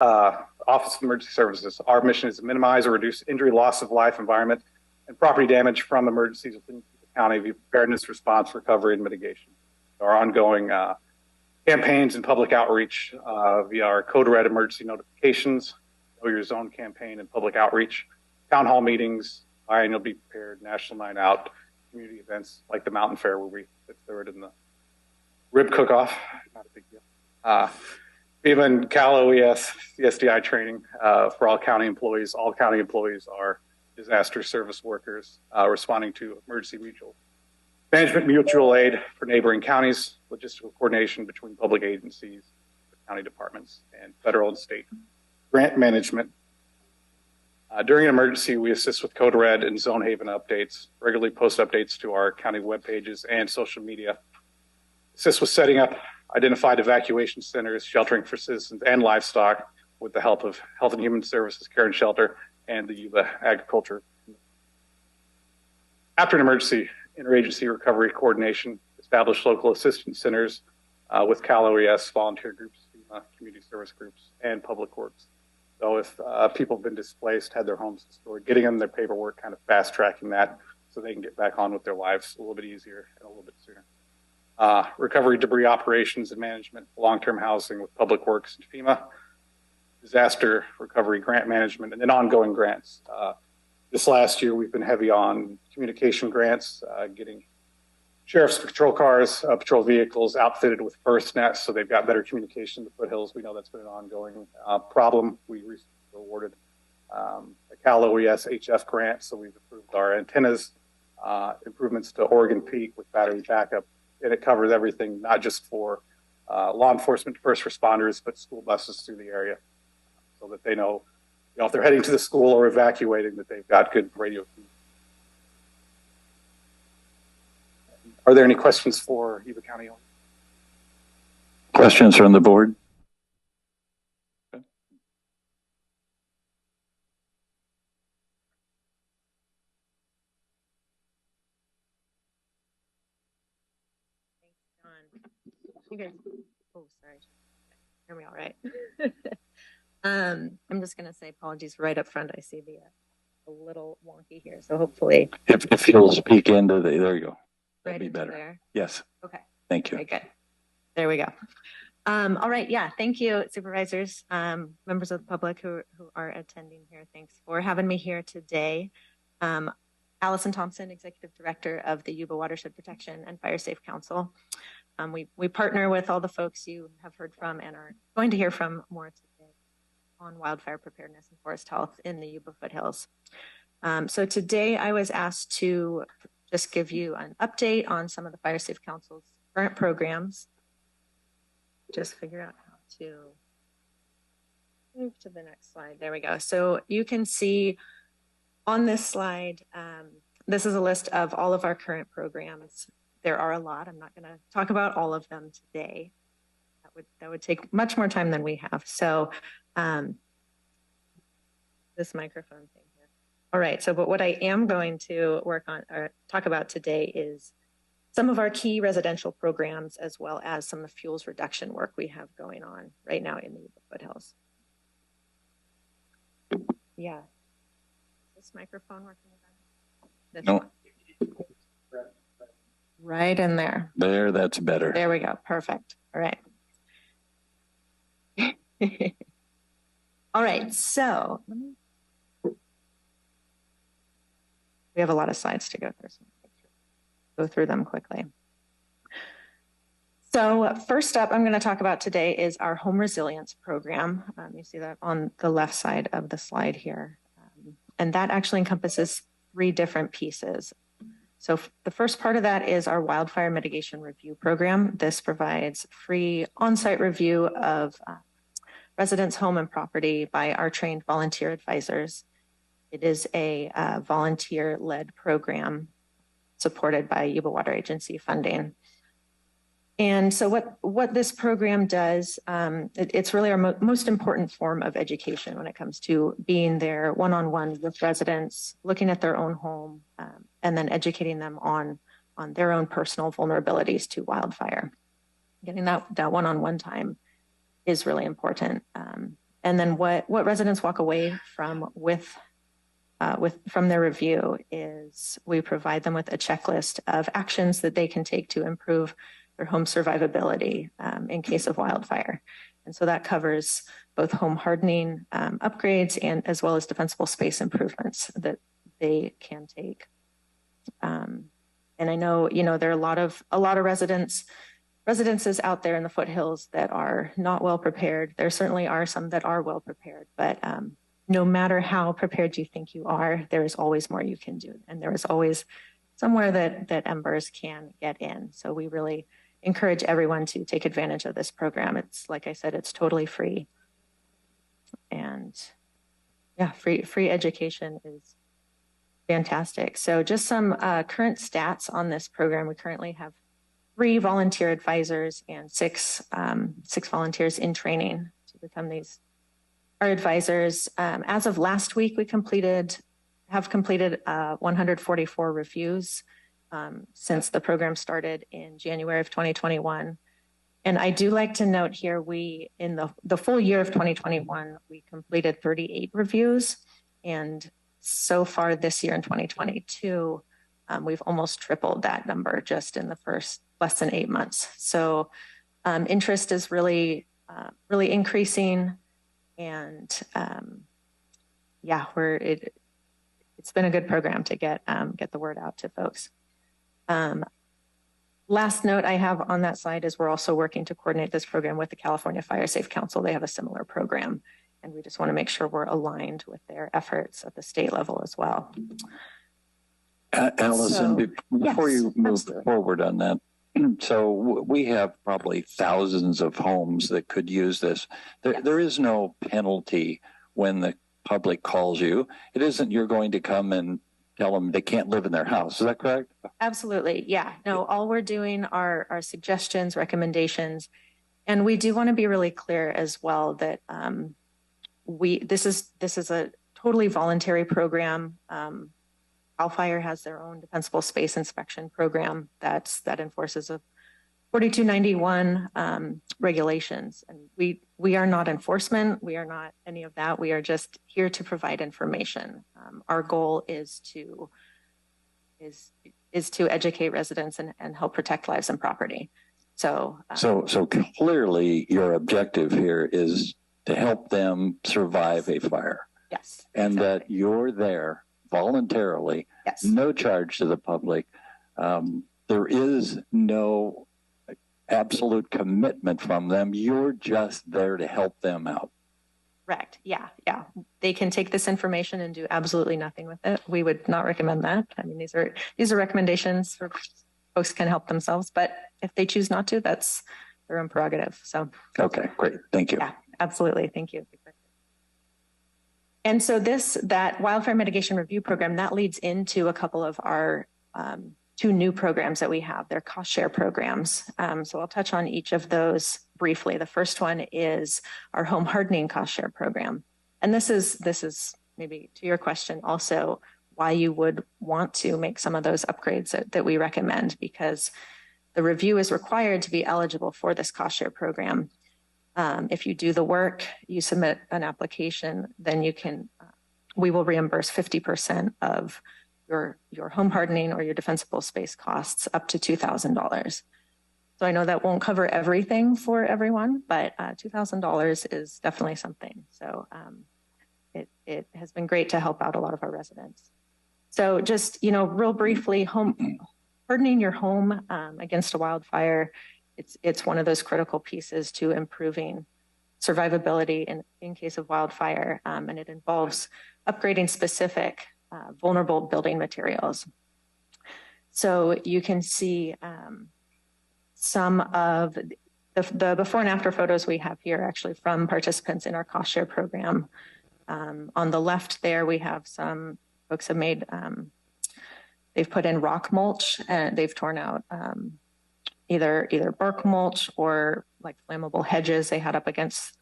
Office of Emergency Services. Our mission is to minimize or reduce injury, loss of life, environment, and property damage from emergencies within the county via preparedness, response, recovery, and mitigation. Our ongoing campaigns and public outreach via our Code Red emergency notifications, Know Your Zone campaign, and public outreach, town hall meetings, biannual Be Prepared, National Night Out, community events like the Mountain Fair where we sit through it in the rib cook-off, not a big deal. Even Cal OES CSDI training for all county employees. All county employees are disaster service workers responding to emergency mutual management, mutual aid for neighboring counties, logistical coordination between public agencies, county departments, and federal and state grant management. During an emergency, we assist with Code Red and Zone Haven updates, regularly post updates to our county web pages and social media, assist with setting up identified evacuation centers, sheltering for citizens and livestock with the help of Health and Human Services, Care and Shelter, and the Yuba Agriculture. After an emergency, interagency recovery coordination, establish local assistance centers with Cal OES, volunteer groups, community service groups, and public works. So if people have been displaced, had their homes destroyed, getting them their paperwork, kind of fast tracking that so they can get back on with their lives a little bit easier and a little bit sooner. Recovery, debris operations and management, long-term housing with public works and FEMA, disaster recovery, grant management, and then ongoing grants. This last year, we've been heavy on communication grants, getting sheriff's patrol cars, patrol vehicles outfitted with FirstNet, so they've got better communication in the foothills. We know that's been an ongoing problem. We recently awarded a Cal OES HF grant, so we've approved our antennas, improvements to Oregon Peak with battery backup, and it covers everything, not just for law enforcement, first responders, but school buses through the area, so that they know, if they're heading to the school or evacuating, that they've got good radio feed. Are there any questions for Yuba County? Questions from the board? Okay. You guys, oh, sorry. Hear me all right? I'm just going to say apologies right up front. I see the a little wonky here, so hopefully. If you'll speak into the, there you go. That'd be better. There. Yes. Okay. Thank you. Very good. There we go. All right. Yeah. Thank you, supervisors, members of the public who are attending here. Thanks for having me here today. Allison Thompson, Executive Director of the Yuba Watershed Protection and Fire Safe Council. We partner with all the folks you have heard from and are going to hear from more today on wildfire preparedness and forest health in the Yuba foothills. So today I was asked to just give you an update on some of the Fire Safe Council's current programs. Just figure out how to move to the next slide. There we go. So you can see on this slide, this is a list of all of our current programs. There are a lot. I'm not going to talk about all of them today. That would take much more time than we have. So this microphone thing here. All right. So, but what I am going to work on or talk about today is some of our key residential programs, as well as some of the fuels reduction work we have going on right now in the foothills. Yeah. Is this microphone working? This no. One. Right in there. There, that's better. There we go. Perfect. All right. All right. So we have a lot of slides to go through. So go through them quickly. So first up, I'm going to talk about today is our home resilience program. You see that on the left side of the slide here. And that actually encompasses 3 different pieces. So the first part of that is our wildfire mitigation review program. This provides free on-site review of residents' home and property by our trained volunteer advisors. It is a volunteer-led program supported by Yuba Water Agency funding. And so what this program does, it's really our most important form of education when it comes to being there one-on-one with residents, looking at their own home, and then educating them on their own personal vulnerabilities to wildfire. Getting that one-on-one time is really important. And then what residents walk away from from their review is we provide them with a checklist of actions that they can take to improve their home survivability in case of wildfire. And so that covers both home hardening upgrades and as well as defensible space improvements that they can take. And I know, there are a lot of residences out there in the foothills that are not well prepared. There certainly are some that are well prepared, but no matter how prepared you think you are, there is always more you can do. And there is always somewhere that embers can get in. So we really encourage everyone to take advantage of this program. It's, like I said, it's totally free. And yeah, free education is fantastic. So just some current stats on this program. We currently have 3 volunteer advisors and 6 volunteers in training to become our advisors. As of last week, we have completed 144 reviews since the program started in January of 2021. And I do like to note here, in the full year of 2021, we completed 38 reviews. And so far this year in 2022, we've almost tripled that number just in the first less than 8 months. So interest is really increasing. And yeah, it's been a good program to get the word out to folks. Last note I have on that slide is we're also working to coordinate this program with the California Fire Safe Council. They have a similar program, and we just want to make sure we're aligned with their efforts at the state level as well. Allison, before you move forward on that, so we have probably thousands of homes that could use this. There is no penalty when the public calls you. It isn't you're going to come and tell them they can't live in their house. Is that correct? Absolutely. Yeah. No, all we're doing are suggestions, recommendations. And we do want to be really clear as well that this is a totally voluntary program. Wildfire has their own defensible space inspection program that enforces a 4291 regulations. And we are not enforcement. We are not any of that. We are just here to provide information. Our goal is to educate residents and help protect lives and property. So clearly your objective here is to help them survive a fire. Yes. And exactly. That you're there voluntarily, yes. No charge to the public. There is no absolute commitment from them. You're just there to help them out. Correct. Yeah. They can take this information and do absolutely nothing with it. We would not recommend that. I mean, these are recommendations for folks can help themselves, but if they choose not to, that's their own prerogative. So. Okay, great. Thank you. Yeah, absolutely. Thank you. And so that wildfire mitigation review program, that leads into a couple of our 2 new programs that we have. They're cost share programs. So I'll touch on each of those briefly. The first one is our home hardening cost share program. And this is maybe to your question also why you would want to make some of those upgrades that we recommend, because the review is required to be eligible for this cost share program. If you do the work, you submit an application, then we will reimburse 50% of your home hardening or your defensible space costs up to $2,000. So I know that won't cover everything for everyone, but $2,000 is definitely something. So it has been great to help out a lot of our residents. So just, real briefly, hardening your home against a wildfire, it's one of those critical pieces to improving survivability in case of wildfire, and it involves upgrading specific vulnerable building materials. So you can see some of the before and after photos we have here actually from participants in our cost share program. On the left there, we have some folks have made, they've put in rock mulch and they've torn out either bark mulch or like flammable hedges they had up against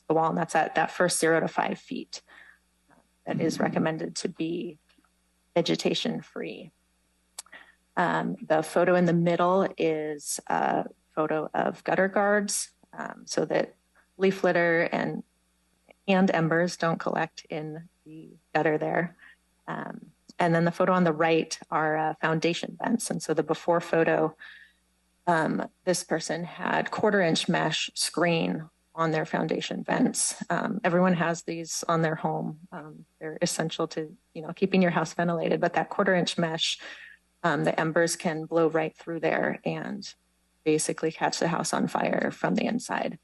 the wall. And that's at that first 0 to 5 feet. That is recommended to be vegetation free. The photo in the middle is a photo of gutter guards so that leaf litter and canned embers, don't collect in the gutter there. And then the photo on the right are foundation vents. And so the before photo, this person had 1/4-inch mesh screen on their foundation vents. Everyone has these on their home. They're essential to, keeping your house ventilated, but that 1/4-inch mesh, the embers can blow right through there and basically catch the house on fire from the inside.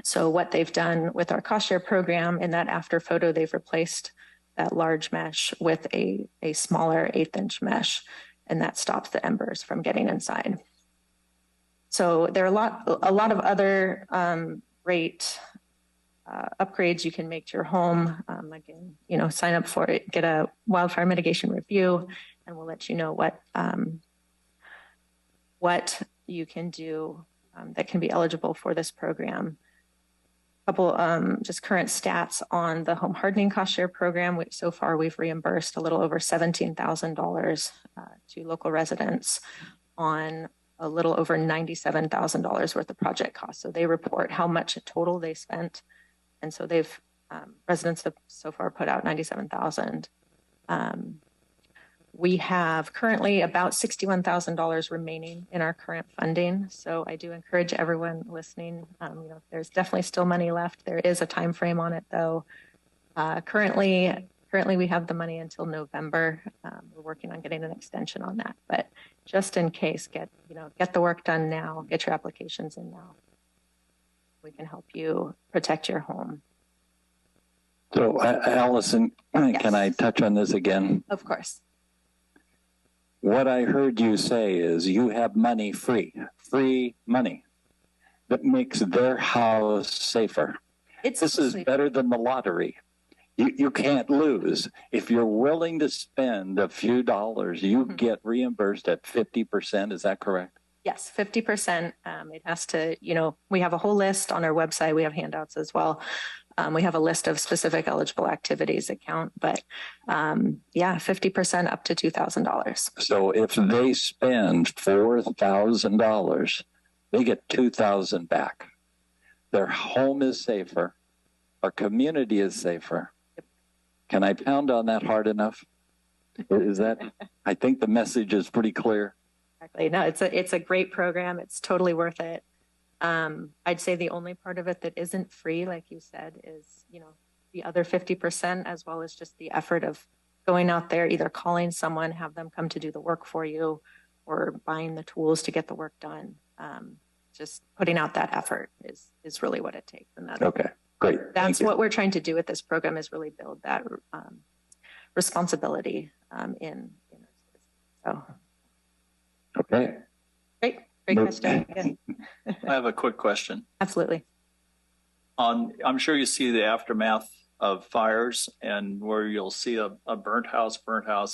So what they've done with our cost share program, in that after photo, they've replaced that large mesh with a smaller 1/8-inch mesh, and that stops the embers from getting inside. So there are a lot of other great upgrades you can make to your home. Again, sign up for it, get a wildfire mitigation review, and we'll let you know what you can do that can be eligible for this program. A couple just current stats on the home hardening cost share program, which so far we've reimbursed a little over $17,000 to local residents on a little over $97,000 worth of project costs. So they report how much total they spent. And so residents have so far put out $97,000. We have currently about $61,000 remaining in our current funding. So I do encourage everyone listening, there's definitely still money left. There is a time frame on it though. Currently we have the money until November. We're working on getting an extension on that, but just in case, get the work done now, get your applications in now. We can help you protect your home. So Allison, Yes. Can I touch on this again? Of course. What I heard you say is you have money free money that makes their house safer. This is better than the lottery. You can't lose. If you're willing to spend a few dollars, you get reimbursed at 50%. Is that correct? Yes, 50%. It has to, we have a whole list on our website. We have handouts as well. We have a list of specific eligible activities that count, but 50% up to $2,000. So if they spend $4,000, they get $2,000 back. Their home is safer. Our community is safer. Can I pound on that hard enough? Is that? I think the message is pretty clear. Exactly. No, it's a great program. It's totally worth it. I'd say the only part of it that isn't free, like you said, is, the other 50%, as well as just the effort of going out there, either calling someone, have them come to do the work for you, or buying the tools to get the work done. Just putting out that effort is really what it takes. And that's okay, great. That's what we're trying to do with this program, is really build that responsibility in so. Okay. Great question. Good. I have a quick question. Absolutely. I'm sure you see the aftermath of fires, and where you'll see a burnt house,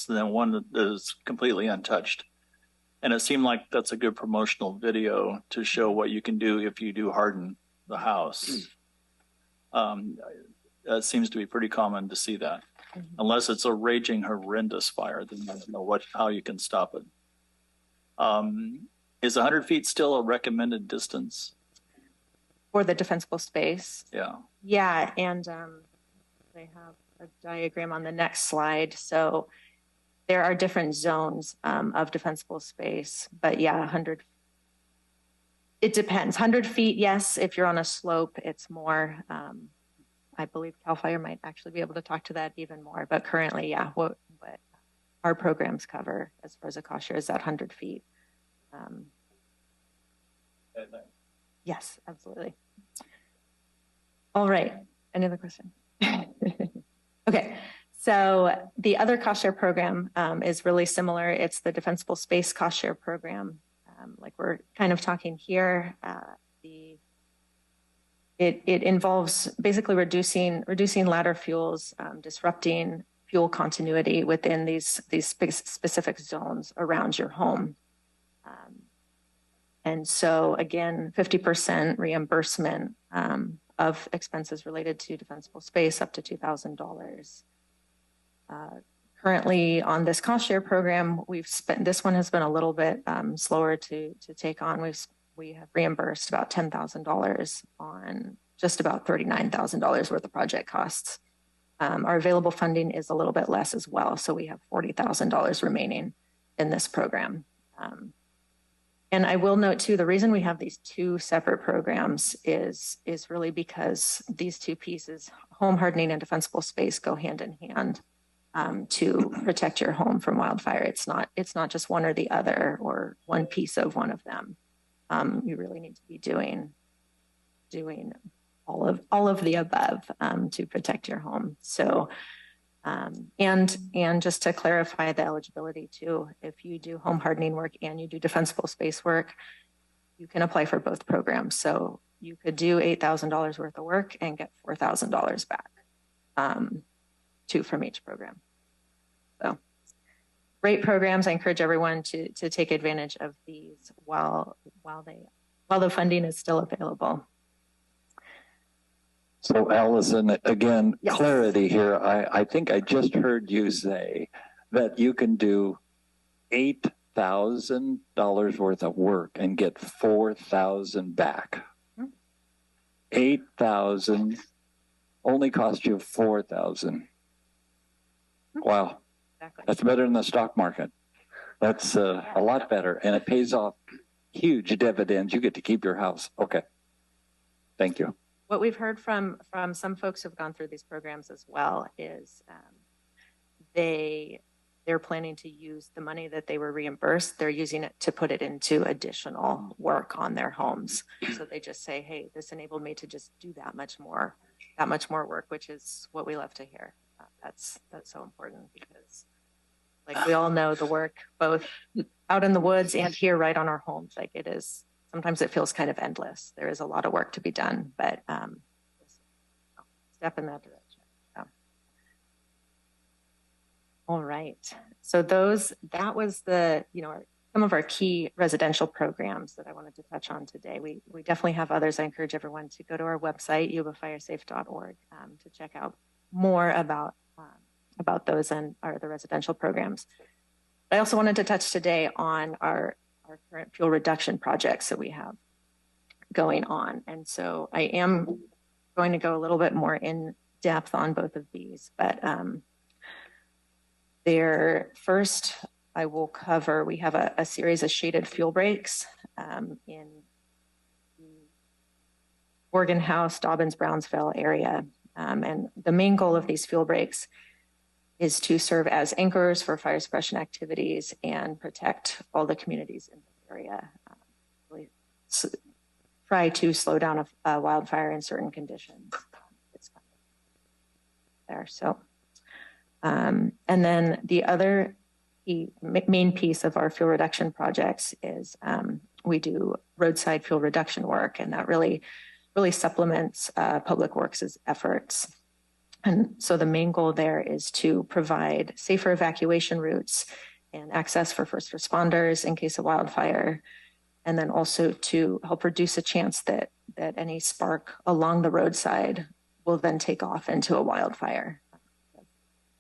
and then one that is completely untouched. And it seemed like that's a good promotional video to show what you can do if you do harden the house. That seems to be pretty common to see that. Unless it's a raging, horrendous fire, then I don't know how you can stop it. Is 100 feet still a recommended distance? For the defensible space? Yeah. Yeah, and they have a diagram on the next slide. So there are different zones of defensible space, but yeah, 100. It depends. 100 feet, yes. If you're on a slope, it's more. I believe CAL FIRE might actually be able to talk to that even more. But currently, yeah, what our programs cover as far as a cost share is that 100 feet. Yes, absolutely. All right. Any other question? Okay. So the other cost share program is really similar. It's the Defensible Space Cost Share Program. Like we're kind of talking here, it involves basically reducing ladder fuels, disrupting fuel continuity within these specific zones around your home. And so again, 50% reimbursement of expenses related to defensible space up to $2,000. Currently on this cost share program, this one has been a little bit slower to take on. We have reimbursed about $10,000 on just about $39,000 worth of project costs. Our available funding is a little bit less as well. So we have $40,000 remaining in this program. And I will note too, the reason we have these two separate programs is really because these two pieces, home hardening and defensible space, go hand in hand to protect your home from wildfire. It's not just one or the other or one piece of one of them. You really need to be doing all of the above to protect your home. So, and just to clarify the eligibility too, if you do home hardening work and you do defensible space work, you can apply for both programs. So you could do $8,000 worth of work and get $4,000 back, two from each program. So great programs. I encourage everyone to take advantage of these while the funding is still available. So Allison, again, Yes. Clarity here. I think I just heard you say that you can do $8,000 worth of work and get $4,000 back. Mm-hmm. 8,000 only cost you 4,000. Wow. Exactly. That's better than the stock market. That's a lot better. And it pays off huge dividends. You get to keep your house. Okay. Thank you. What we've heard from some folks who've gone through these programs as well is they're planning to use the money that they were reimbursed. They're using it to put it into additional work on their homes. So they just say, hey, this enabled me to just do that much more work, which is what we love to hear. That's so important because like we all know the work both out in the woods and here right on our homes, like it is. Sometimes it feels kind of endless. There is a lot of work to be done, but step in that direction. So. All right. So that was some of our key residential programs that I wanted to touch on today. We definitely have others. I encourage everyone to go to our website, yubafiresafe.org, to check out more about those and the residential programs. I also wanted to touch today on our current fuel reduction projects that we have going on. And so I am going to go a little bit more in depth on both of these, but first I will cover, we have a series of shaded fuel breaks in the Oregon House, Dobbins, Brownsville area. And the main goal of these fuel breaks is to serve as anchors for fire suppression activities and protect all the communities in the area. Really try to slow down a wildfire in certain conditions. It's kind of there. So, and then the other main piece of our fuel reduction projects is we do roadside fuel reduction work, and that really supplements Public Works' efforts. And so the main goal there is to provide safer evacuation routes and access for first responders in case of wildfire, and then also to help reduce a chance that any spark along the roadside will then take off into a wildfire.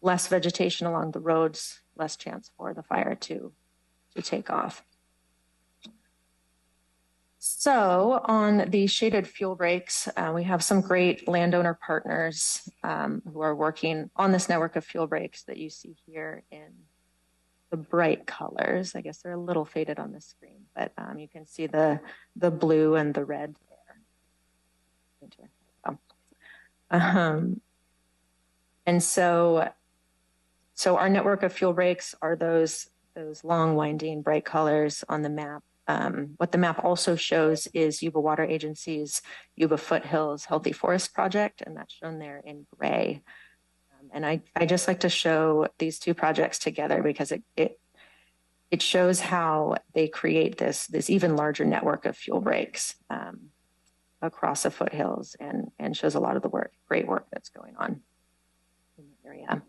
Less vegetation along the roads, less chance for the fire to take off. So on the shaded fuel breaks, we have some great landowner partners who are working on this network of fuel breaks that you see here in the bright colors. I guess they're a little faded on the screen, but you can see the blue and the red there. And so our network of fuel breaks are those long winding bright colors on the map. What the map also shows is Yuba Water Agency's Yuba Foothills Healthy Forest Project, and that's shown there in gray. And I just like to show these two projects together because it shows how they create this even larger network of fuel breaks across the foothills and shows a lot of the great work that's going on in the area.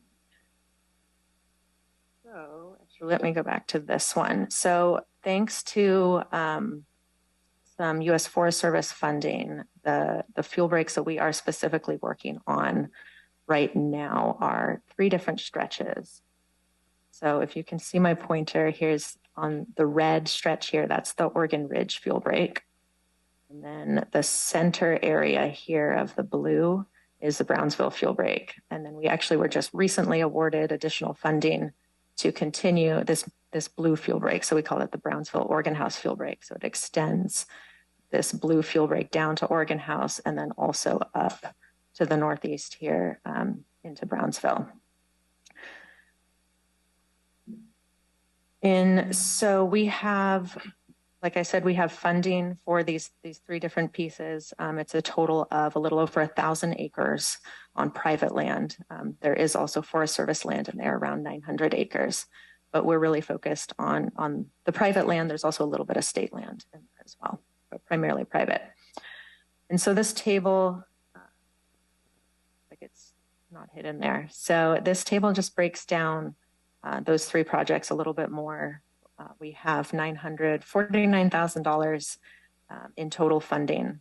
So actually, let me go back to this one. So thanks to some U.S. Forest Service funding, the fuel breaks that we are specifically working on right now are 3 different stretches. So if you can see my pointer, here's on the red stretch here, that's the Oregon Ridge fuel break. And then the center area here of the blue is the Brownsville fuel break. And then we actually were just recently awarded additional funding to continue this blue fuel break. So we call it the Brownsville Organ House fuel break. So it extends this blue fuel break down to Organ House and then also up to the northeast here into Brownsville. And so we have, like I said, we have funding for these three different pieces. It's a total of a little over 1,000 acres on private land. There is also Forest Service land in there, around 900 acres, but we're really focused on the private land. There's also a little bit of state land in there as well, but primarily private. And so this table, like it's not hidden there. So this table just breaks down those three projects a little bit more. We have $949,000 in total funding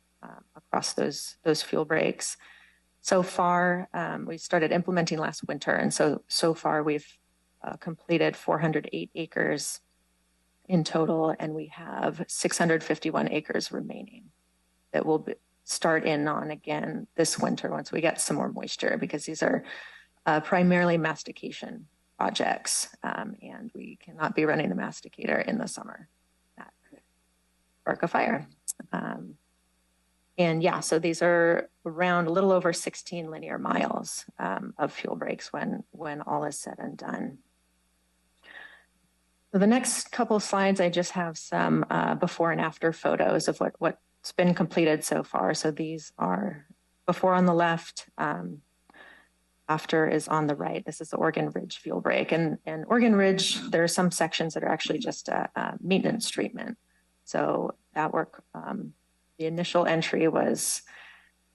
across those fuel breaks. So far, we started implementing last winter, and so far we've completed 408 acres in total, and we have 651 acres remaining that will start in on again this winter once we get some more moisture, because these are primarily mastication projects, and we cannot be running the masticator in the summer. That could spark a fire. And yeah, so these are around a little over 16 linear miles of fuel breaks when all is said and done. So the next couple slides, I just have some before and after photos of what's been completed so far. So these are before on the left, after is on the right. This is the Oregon Ridge fuel break. And Oregon Ridge, there are some sections that are actually just a maintenance treatment. So that work, the initial entry was,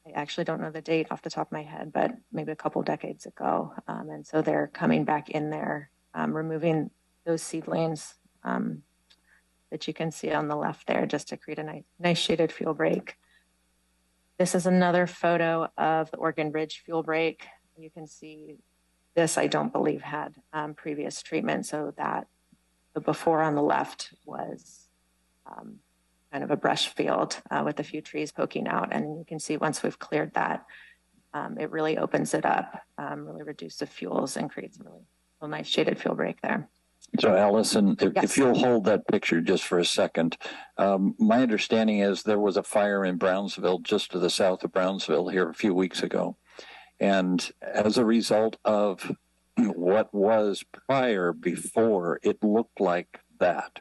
I actually don't know the date off the top of my head, but maybe a couple decades ago. And so they're coming back in there, removing those seedlings that you can see on the left there, just to create a nice shaded fuel break. This is another photo of the Oregon Ridge fuel break. You can see this, I don't believe, had previous treatment. So that the before on the left was kind of a brush field with a few trees poking out. And you can see once we've cleared that, it really opens it up, really reduces the fuels and creates a really nice shaded fuel break there. So Allison, Yes. if you'll hold that picture just for a second, my understanding is there was a fire in Brownsville, just to the south of Brownsville here a few weeks ago. And as a result of what was before, it looked like that.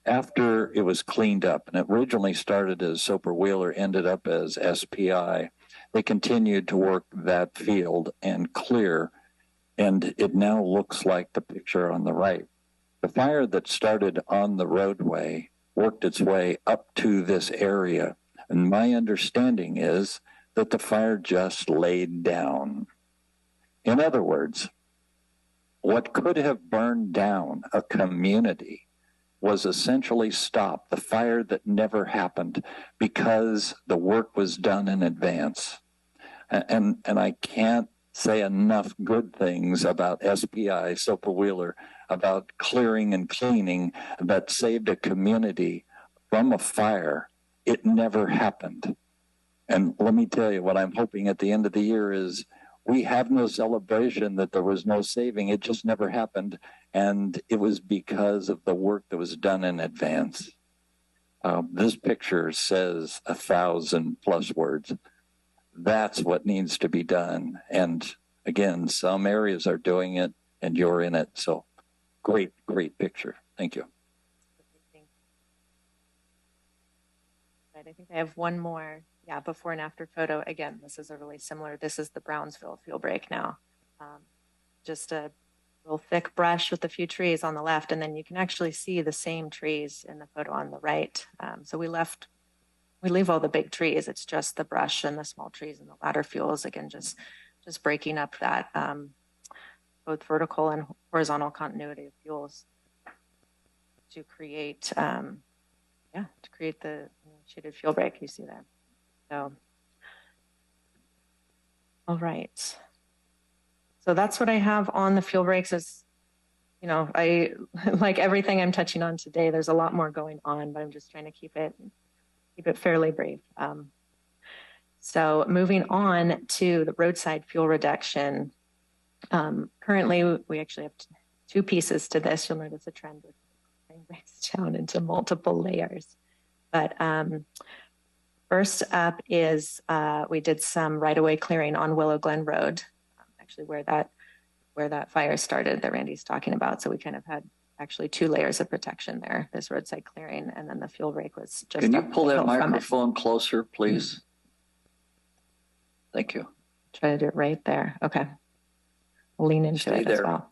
After it was cleaned up, and it originally started as Soper Wheeler, ended up as SPI, they continued to work that field and clear, and it now looks like the picture on the right. The fire that started on the roadway worked its way up to this area, and my understanding is that the fire just laid down. In other words, what could have burned down a community was essentially stopped, the fire that never happened, because the work was done in advance. And I can't say enough good things about SPI, Soper Wheeler, about clearing and cleaning that saved a community from a fire. It never happened. And let me tell you, what I'm hoping at the end of the year is we have no celebration that there was no saving. It just never happened. And it was because of the work that was done in advance. This picture says 1,000+ words. That's what needs to be done. And again, some areas are doing it and you're in it. So great, great picture. Thank you. I think I have one more. Yeah, before and after photo. Again, this is a really similar, this is the Brownsville fuel break now. Just a real thick brush with a few trees on the left, and then you can actually see the same trees in the photo on the right. So we leave all the big trees. It's just the brush and the small trees and the ladder fuels, again, just breaking up that both vertical and horizontal continuity of fuels to create, the shaded fuel break you see there. So, all right. So that's what I have on the fuel breaks. Is, I like everything I'm touching on today. There's a lot more going on, but I'm just trying to keep it keep it fairly brief. So moving on to the roadside fuel reduction. Currently, we actually have two pieces to this. You'll notice a trend with breaks down into multiple layers. But first up is we did some right-of-way clearing on Willow Glen Road, actually where that fire started that Randy's talking about. So we kind of had actually two layers of protection there, this roadside clearing, and then the fuel rake was just. Can you pull that microphone closer, please? Thank you. Try to do it right there. Okay. Lean into Stay it there. as well.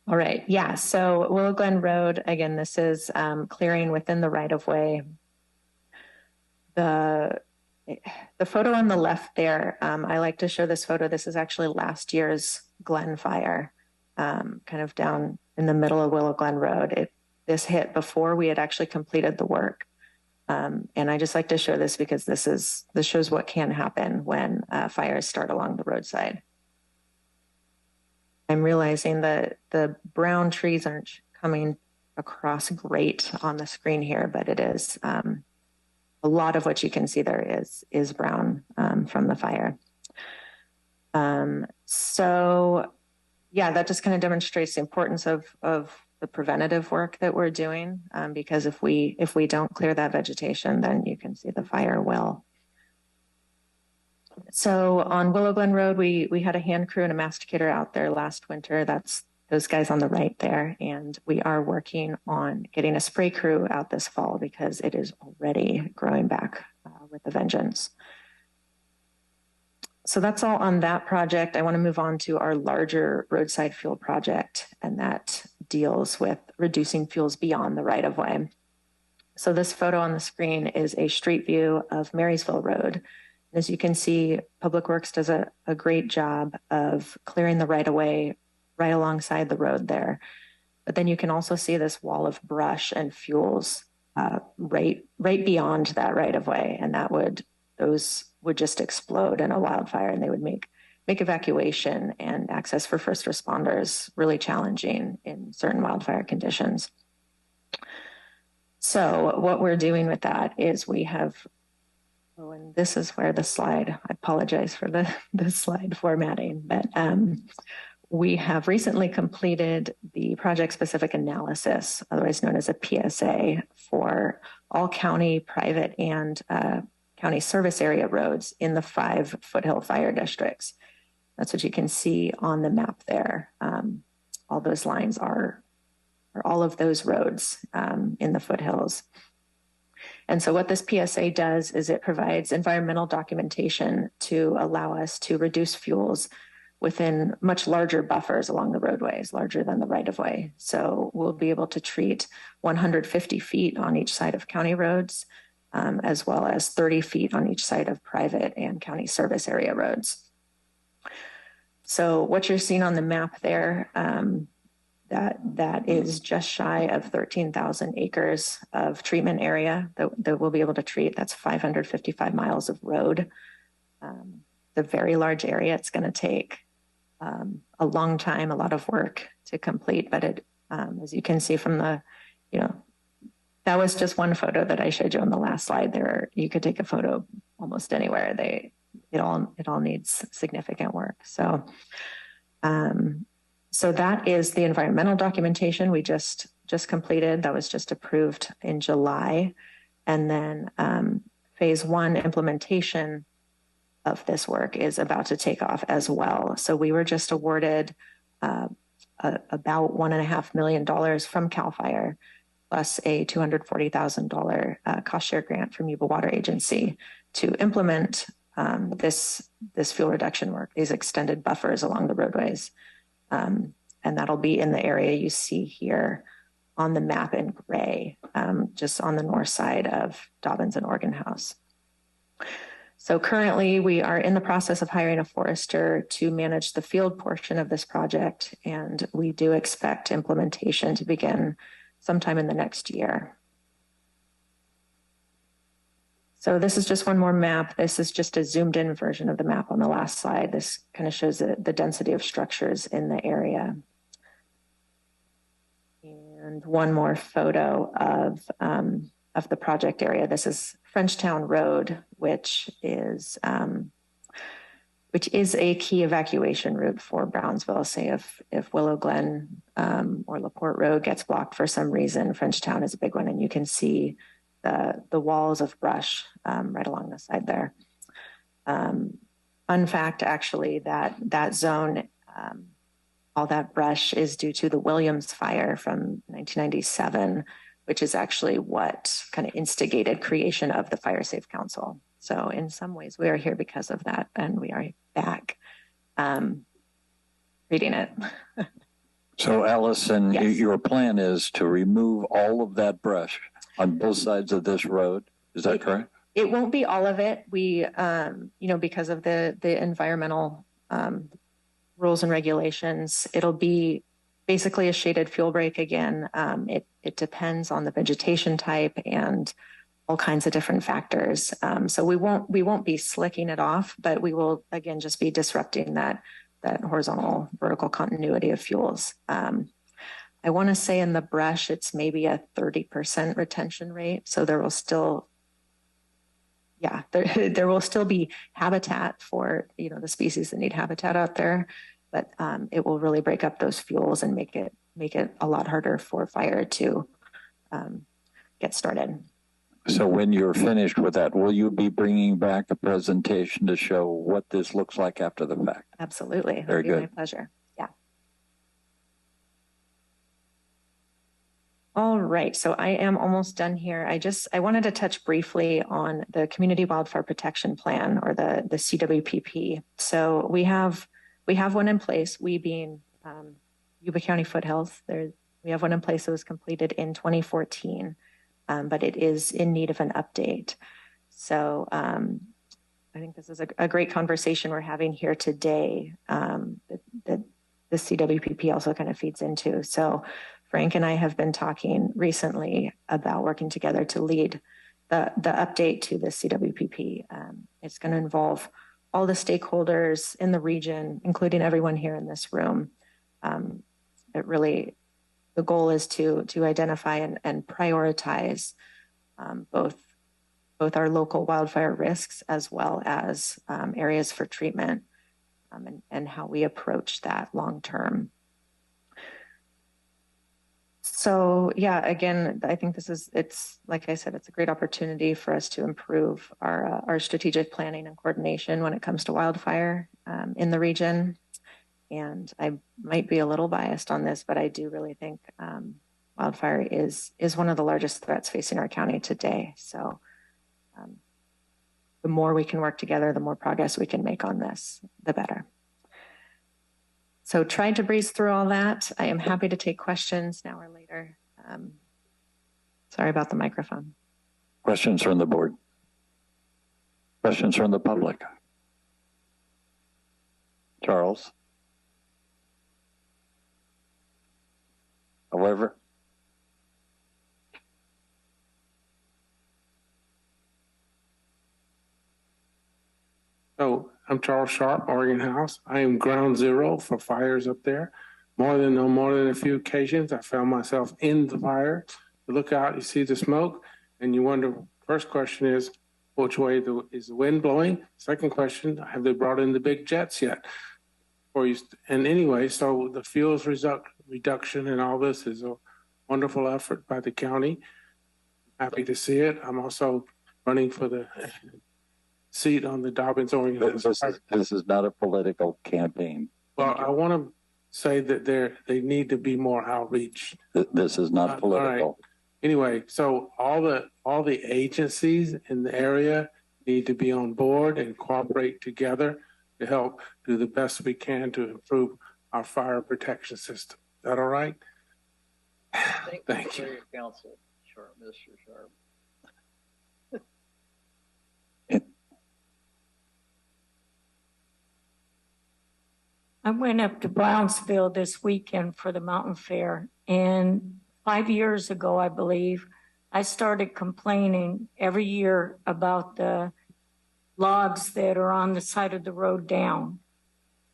All right. Yeah. So Willow Glen Road, again, this is clearing within the right of way. The photo on the left there, I like to show this photo. This is actually last year's Glen Fire, kind of down in the middle of Willow Glen Road. This hit before we had actually completed the work. And I just like to show this because this shows what can happen when fires start along the roadside. I'm realizing that the brown trees aren't coming across great on the screen here, but it is a lot of what you can see there is brown from the fire. So yeah, that just kind of demonstrates the importance of the preventative work that we're doing, because if we don't clear that vegetation, then you can see the fire well. So on Willow Glen Road, we had a hand crew and a masticator out there last winter. That's those guys on the right there. And we are working on getting a spray crew out this fall because it is already growing back with a vengeance. So that's all on that project. I want to move on to our larger roadside fuel project, and that deals with reducing fuels beyond the right of way. So this photo on the screen is a street view of Marysville Road. As you can see, Public Works does a great job of clearing the right of way right alongside the road there. But then you can also see this wall of brush and fuels right beyond that right of way, and those would just explode in a wildfire, and they would make evacuation and access for first responders really challenging in certain wildfire conditions. So what we're doing with that is we have, oh, and this is where the slide, I apologize for the slide formatting, but we have recently completed the project-specific analysis, otherwise known as a PSA, for all county, private, and county service area roads in the 5 foothill fire districts. That's what you can see on the map there. All those lines are all of those roads in the foothills. And so what this PSA does is it provides environmental documentation to allow us to reduce fuels within much larger buffers along the roadways, larger than the right-of-way. So we'll be able to treat 150 feet on each side of county roads, as well as 30 feet on each side of private and county service area roads. So what you're seeing on the map there, that is just shy of 13,000 acres of treatment area that we'll be able to treat. That's 555 miles of road. The very large area. It's going to take a long time, a lot of work to complete, but it, as you can see from the, that was just one photo that I showed you on the last slide. You could take a photo almost anywhere. It all needs significant work. So, so that is the environmental documentation we just completed. That was just approved in July, and then phase 1 implementation of this work is about to take off as well. So we were just awarded about $1.5 million from CAL FIRE, plus a $240,000 cost share grant from Yuba Water Agency to implement this fuel reduction work, these extended buffers along the roadways. And that'll be in the area you see here on the map in gray, just on the north side of Dobbins and Organ House. So currently we are in the process of hiring a forester to manage the field portion of this project, and we do expect implementation to begin sometime in the next year. So this is just one more map. This is just a zoomed in version of the map on the last slide. This kind of shows the density of structures in the area. And one more photo of the project area. This is Frenchtown Road, which is a key evacuation route for Brownsville. Say if Willow Glen or LaPorte Road gets blocked for some reason, Frenchtown is a big one, and you can see the walls of brush right along the side there. Fun fact, actually, that zone, all that brush is due to the Williams Fire from 1997, which is actually what kind of instigated creation of the Fire Safe Council. So in some ways we are here because of that, and we are back reading it. So Allison, Yes. Your plan is to remove all of that brush on both sides of this road. Is that correct? It won't be all of it. We, because of the environmental rules and regulations, it'll be basically a shaded fuel break again. It depends on the vegetation type and all kinds of different factors. So we won't be slicking it off, but we will again just be disrupting that horizontal vertical continuity of fuels. I want to say in the brush it's maybe a 30% retention rate. So there will still, there will still be habitat for the species that need habitat out there, but it will really break up those fuels and make it a lot harder for fire to get started. So when you're finished with that, will you be bringing back a presentation to show what this looks like after the fact? Absolutely. Very good. My pleasure. Yeah. All right. So I am almost done here. I wanted to touch briefly on the Community Wildfire Protection Plan, or the CWPP. So we have one in place, we being Yuba County Foothills. We have one in place that was completed in 2014. But it is in need of an update. So I think this is a great conversation we're having here today that the CWPP also kind of feeds into. So Frank and I have been talking recently about working together to lead the update to the CWPP. It's going to involve all the stakeholders in the region, including everyone here in this room. The goal is to identify and prioritize both our local wildfire risks as well as areas for treatment and how we approach that long term. So yeah, again, I think it's like I said, it's a great opportunity for us to improve our strategic planning and coordination when it comes to wildfire in the region. And I might be a little biased on this, but I do really think wildfire is one of the largest threats facing our county today. So the more we can work together, the more progress we can make on this, the better. So trying to breeze through all that. I am happy to take questions now or later. Sorry about the microphone. Questions from the board? Questions from the public? Charles? However, so I'm Charles Sharp, Oregon House. I am ground zero for fires up there. On more than a few occasions, I found myself in the fire. You look out, you see the smoke, and you wonder, first question is, which way is the wind blowing? Second question, have they brought in the big jets yet? And anyway, so the fuels reduction and all this is a wonderful effort by the county. Happy to see it. I'm also running for the seat on the Dobbins Oregon. This is not a political campaign. Well, I want to say that they need to be more outreach. This is not political. Right. Anyway, so all the agencies in the area need to be on board and cooperate together to help do the best we can to improve our fire protection system. Is that all right? Thank you. Your counsel, Sharp, Mr. Sharp. I went up to Brownsville this weekend for the Mountain Fair, and 5 years ago, I believe, I started complaining every year about the logs that are on the side of the road down.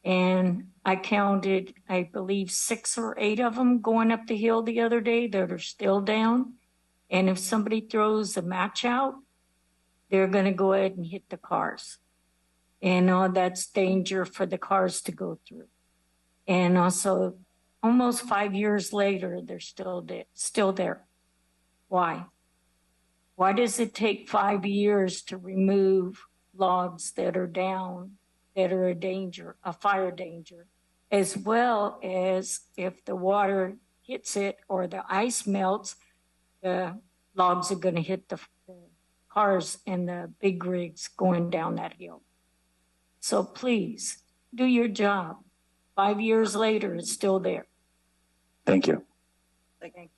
And I counted, I believe, 6 or 8 of them going up the hill the other day that are still down. And if somebody throws a match out, they're going to go ahead and hit the cars. And that's danger for the cars to go through. And also, almost 5 years later, they're still there. Why? Why does it take 5 years to remove logs that are down, that are a fire danger, as well as if the water hits it or the ice melts, the logs are going to hit the cars and the big rigs going down that hill. So please do your job. 5 years later, it's still there. Thank you. Thank you.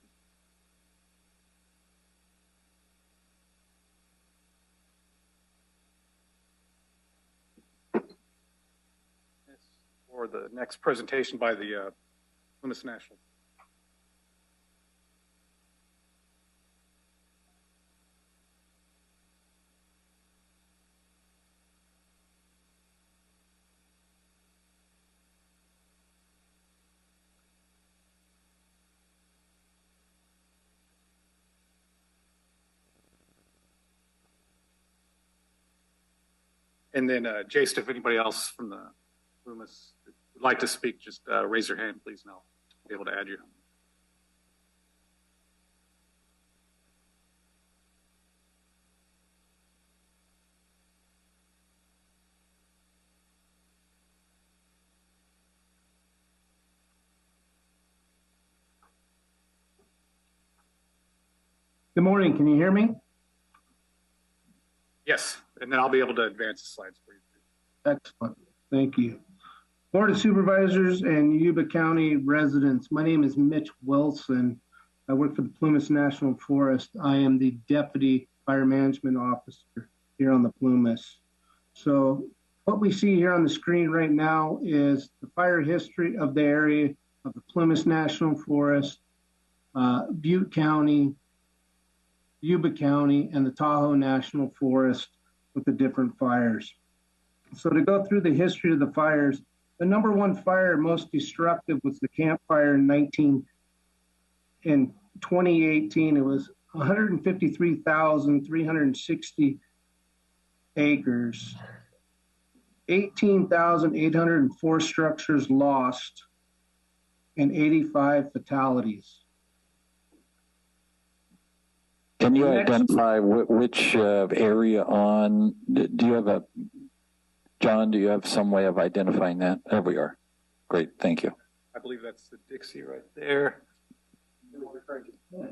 For the next presentation by the Plumas National. And then, Jason, if anybody else from the Plumas would like to speak, just raise your hand, please, and I'll be able to add you. Good morning. Can you hear me? Yes, and then I'll be able to advance the slides for you. Excellent. Thank you. Board of Supervisors and Yuba County residents, my name is Mitch Wilson. I work for the Plumas National Forest. I am the Deputy Fire Management Officer here on the Plumas. So what we see here on the screen right now is the fire history of the area of the Plumas National Forest, Butte County, Yuba County, and the Tahoe National Forest with the different fires. So to go through the history of the fires, the number one fire most destructive was the Camp Fire in 2018. It was 153,360 acres, 18,804 structures lost, and 85 fatalities. Can you identify which area on, do you have John, do you have some way of identifying that? There we are. Great, thank you. I believe that's the Dixie right there.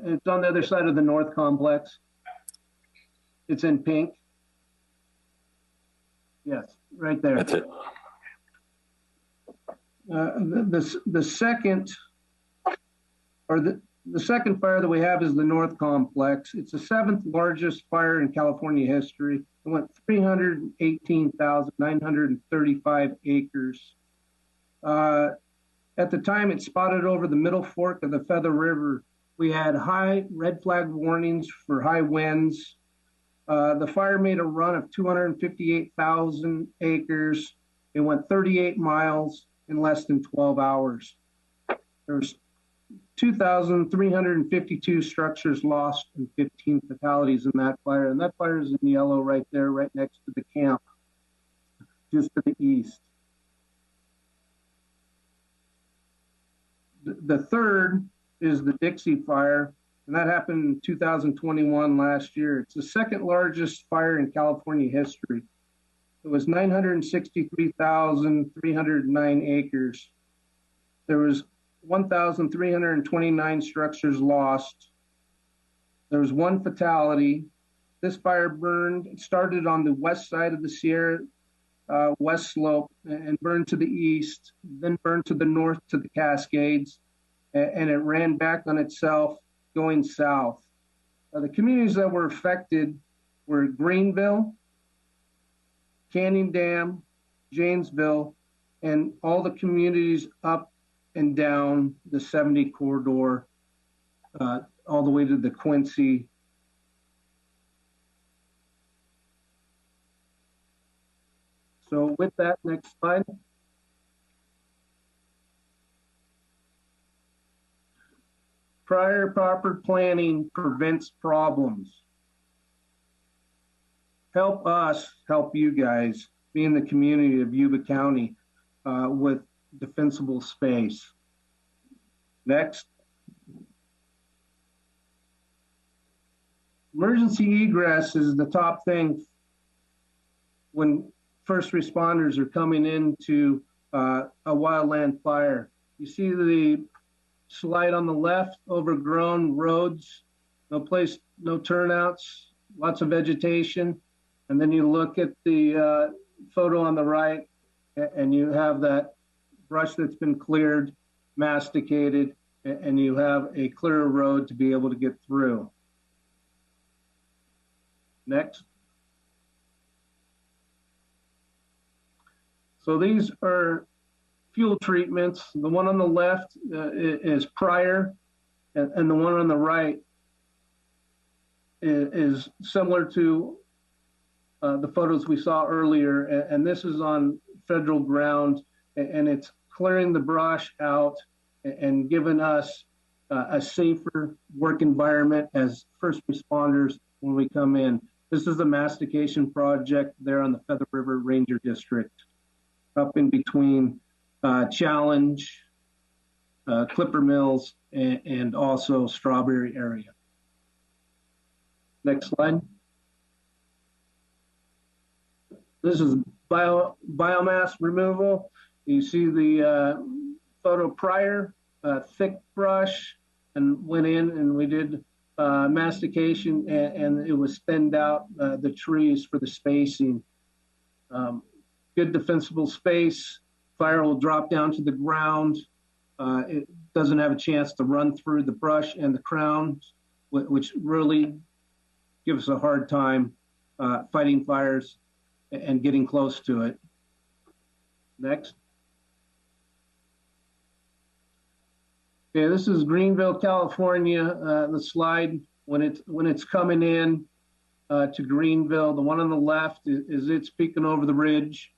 It's on the other side of the North Complex. It's in pink. Yes, right there. That's it. The second, or the second fire that we have is the North Complex. It's the 7th largest fire in California history. It went 318,935 acres. At the time, it spotted over the middle fork of the Feather River. We had high red flag warnings for high winds. The fire made a run of 258,000 acres. It went 38 miles in less than 12 hours. There's 2,352 structures lost and 15 fatalities in that fire. And that fire is in yellow right there, right next to the camp, just to the east. The third is the Dixie Fire, and that happened in 2021 last year. It's the second largest fire in California history. It was 963,309 acres. There was 1,329 structures lost. There was one fatality. This fire it started on the west side of the Sierra west slope and burned to the east, then burned to the north to the Cascades, and it ran back on itself going south. The communities that were affected were Greenville, Canyon Dam, Janesville, and all the communities up and down the 70 corridor, all the way to the Quincy. So with that, next slide. Prior proper planning prevents problems. Help us help you guys be in the community of Yuba County with defensible space. Next. Emergency egress is the top thing when first responders are coming into a wildland fire. You see the slide on the left, overgrown roads, no place, no turnouts, lots of vegetation. And then you look at the photo on the right and you have that brush that's been cleared, masticated, and you have a clearer road to be able to get through. Next. So these are fuel treatments. The one on the left is prior, and the one on the right is similar to the photos we saw earlier. And this is on federal ground, and it's clearing the brush out and giving us a safer work environment as first responders when we come in. This is a mastication project there on the Feather River Ranger District, up in between Challenge, Clipper Mills, and also Strawberry area. Next slide. This is biomass removal. You see the photo prior, thick brush, and went in and we did mastication, and it was thinned out the trees for the spacing. Good defensible space. Fire will drop down to the ground. It doesn't have a chance to run through the brush and the crown, which really gives us a hard time fighting fires and getting close to it. Next. Okay, this is Greenville, California. The slide when it's coming in to Greenville. The one on the left is it's peeking over the ridge,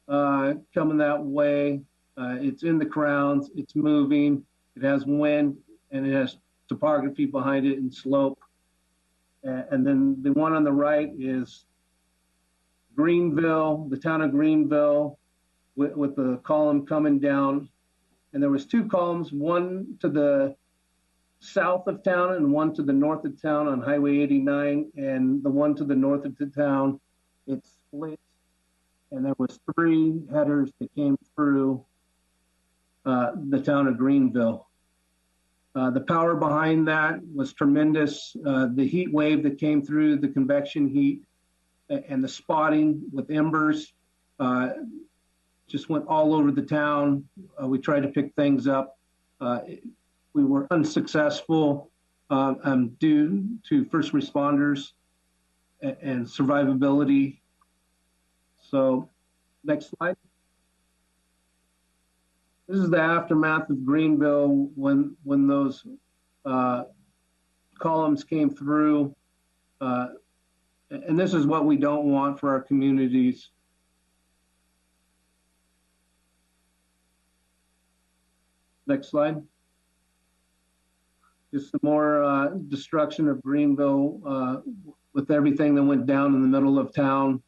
coming that way. It's in the crowns. It's moving. It has wind and it has topography behind it and slope. And then the one on the right is Greenville, the town of Greenville, with the column coming down. And there was two columns, one to the south of town and one to the north of town on Highway 89. And the one to the north of the town, it split. And there was three headers that came through the town of Greenville. The power behind that was tremendous. The heat wave that came through, the convection heat, and the spotting with embers just went all over the town. We tried to pick things up. We were unsuccessful due to first responders and survivability. So next slide. This is the aftermath of Greenville when those columns came through. And this is what we don't want for our communities. Next slide. Just some more destruction of Greenville with everything that went down in the middle of town,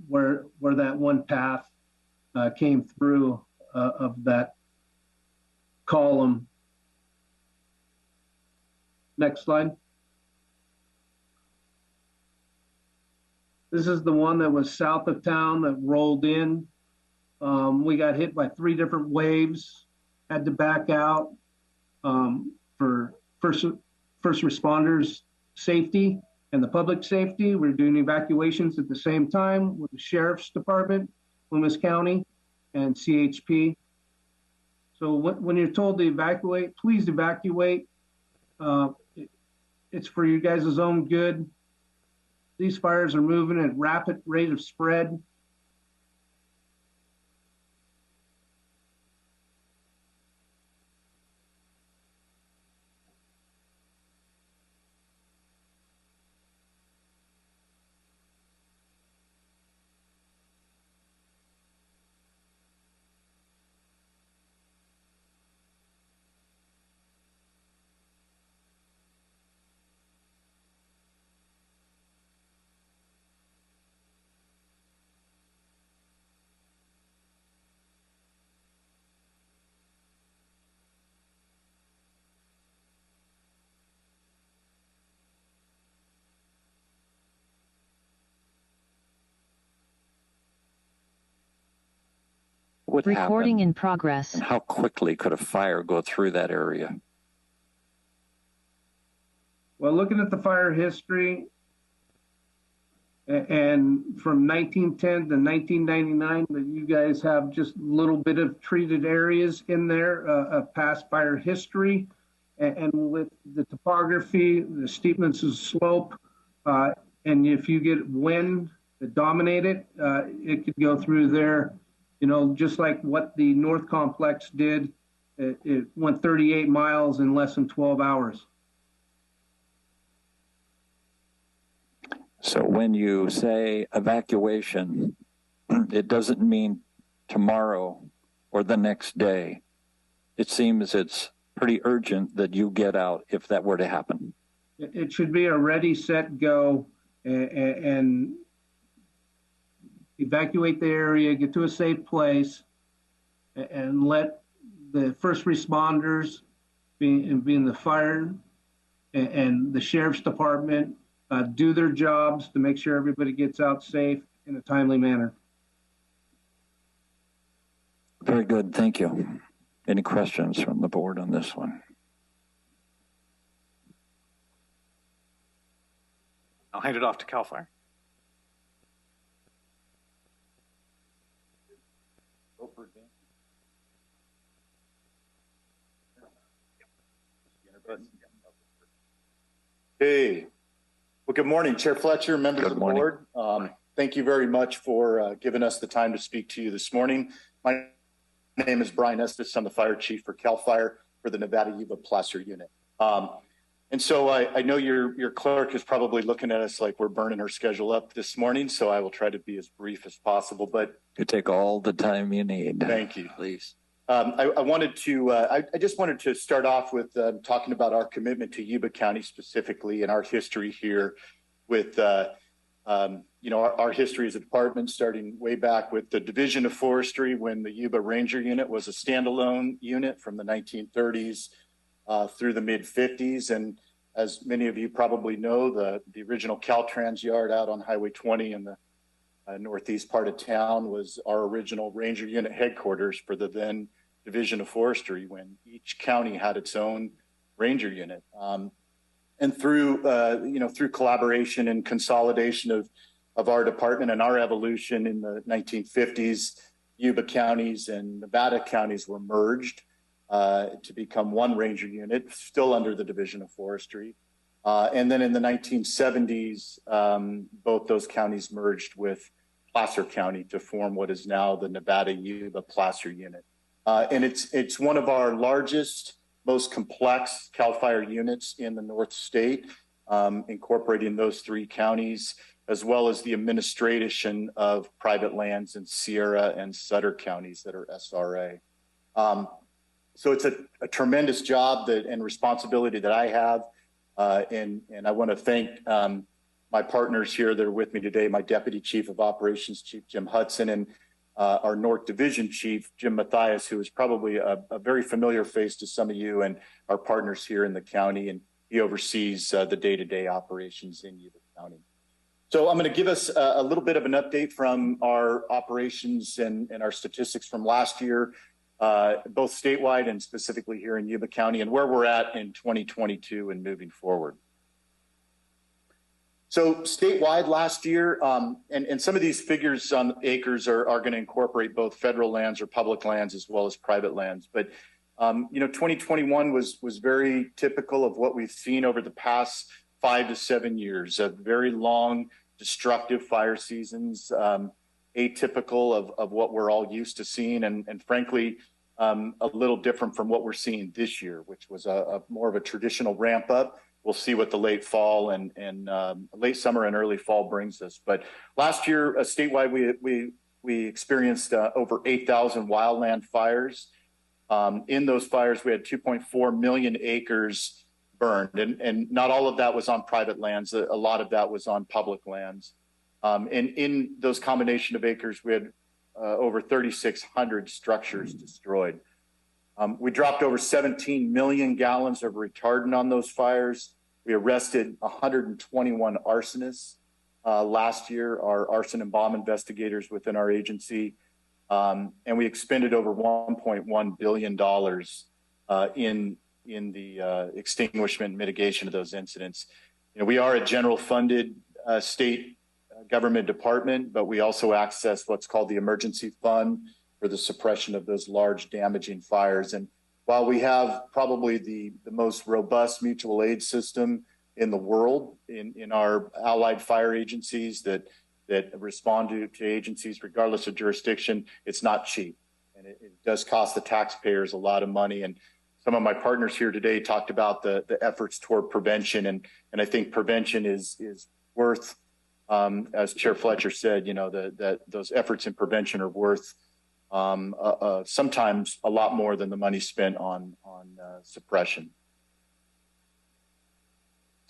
where that one path came through of that column. Next slide. This is the one that was south of town that rolled in. We got hit by 3 different waves, had to back out for first responders' safety and the public safety. We're doing evacuations at the same time with the Sheriff's Department, Plumas County, and CHP. So when you're told to evacuate, please evacuate. It's for you guys' own good. These fires are moving at a rapid rate of spread. What Recording happened, in progress. and how quickly could a fire go through that area? Well, looking at the fire history, and from 1910 to 1999, that you guys have just a little bit of treated areas in there of past fire history, and with the topography, the steepness of slope, and if you get wind that dominate it, it could go through there, you know, just like what the North Complex did. It went 38 miles in less than 12 hours. So when you say evacuation, it doesn't mean tomorrow or the next day. It seems it's pretty urgent that you get out if that were to happen. It should be a ready, set, go, and evacuate the area, get to a safe place, and let the first responders, being the fire and the sheriff's department, do their jobs to make sure everybody gets out safe in a timely manner. Very good, thank you. Any questions from the board on this one? I'll hand it off to CAL FIRE. Hey, well, good morning, Chair Fletcher, members of the board. Thank you very much for giving us the time to speak to you this morning. My name is Brian Estes. I'm the fire chief for CAL FIRE for the Nevada Yuba Placer unit. And so I know your clerk is probably looking at us like we're burning her schedule up this morning, so I will try to be as brief as possible. But you take all the time you need. Thank you. Please. I just wanted to start off with talking about our commitment to Yuba County specifically and our history here with, our history as a department starting way back with the Division of Forestry when the Yuba Ranger Unit was a standalone unit from the 1930s through the mid-50s. And as many of you probably know, the original Caltrans yard out on Highway 20 in the northeast part of town was our original Ranger Unit headquarters for the then Division of Forestry when each county had its own Ranger Unit. And through collaboration and consolidation of our department and our evolution in the 1950s, Yuba counties and Nevada counties were merged to become one Ranger Unit, still under the Division of Forestry. And then in the 1970s, both those counties merged with Placer County to form what is now the Nevada Yuba Placer Unit. And it's one of our largest, most complex CAL FIRE units in the North State, incorporating those three counties, as well as the administration of private lands in Sierra and Sutter counties that are SRA. So it's a tremendous job and responsibility that I have. And I want to thank my partners here that are with me today, my Deputy Chief of Operations, Chief Jim Hudson, and our North Division Chief, Jim Mathias, who is probably a very familiar face to some of you and our partners here in the county, and he oversees the day-to-day operations in Yuba County. So I'm going to give us a little bit of an update from our operations and our statistics from last year, both statewide and specifically here in Yuba County, and where we're at in 2022 and moving forward. So statewide last year, and some of these figures on acres are going to incorporate both federal lands or public lands as well as private lands. But, 2021 was very typical of what we've seen over the past 5 to 7 years of very long, destructive fire seasons, atypical of what we're all used to seeing, and frankly, a little different from what we're seeing this year, which was a more of a traditional ramp up. We'll see what the late fall and late summer and early fall brings us. But last year, statewide, we experienced over 8,000 wildland fires. In those fires, we had 2.4 million acres burned, and not all of that was on private lands. A lot of that was on public lands. And in those combination of acres, we had over 3,600 structures destroyed. We dropped over 17 million gallons of retardant on those fires. We arrested 121 arsonists last year, our arson and bomb investigators within our agency. And we expended over $1.1 billion in the extinguishment and mitigation of those incidents. You know, we are a general funded state government department, but we also access what's called the emergency fund for the suppression of those large damaging fires. And while we have probably the most robust mutual aid system in the world in our allied fire agencies that respond to agencies regardless of jurisdiction, it's not cheap. And it does cost the taxpayers a lot of money. And some of my partners here today talked about the efforts toward prevention. And I think prevention is worth, as Chair Fletcher said, you know, that those efforts in prevention are worth sometimes a lot more than the money spent on suppression.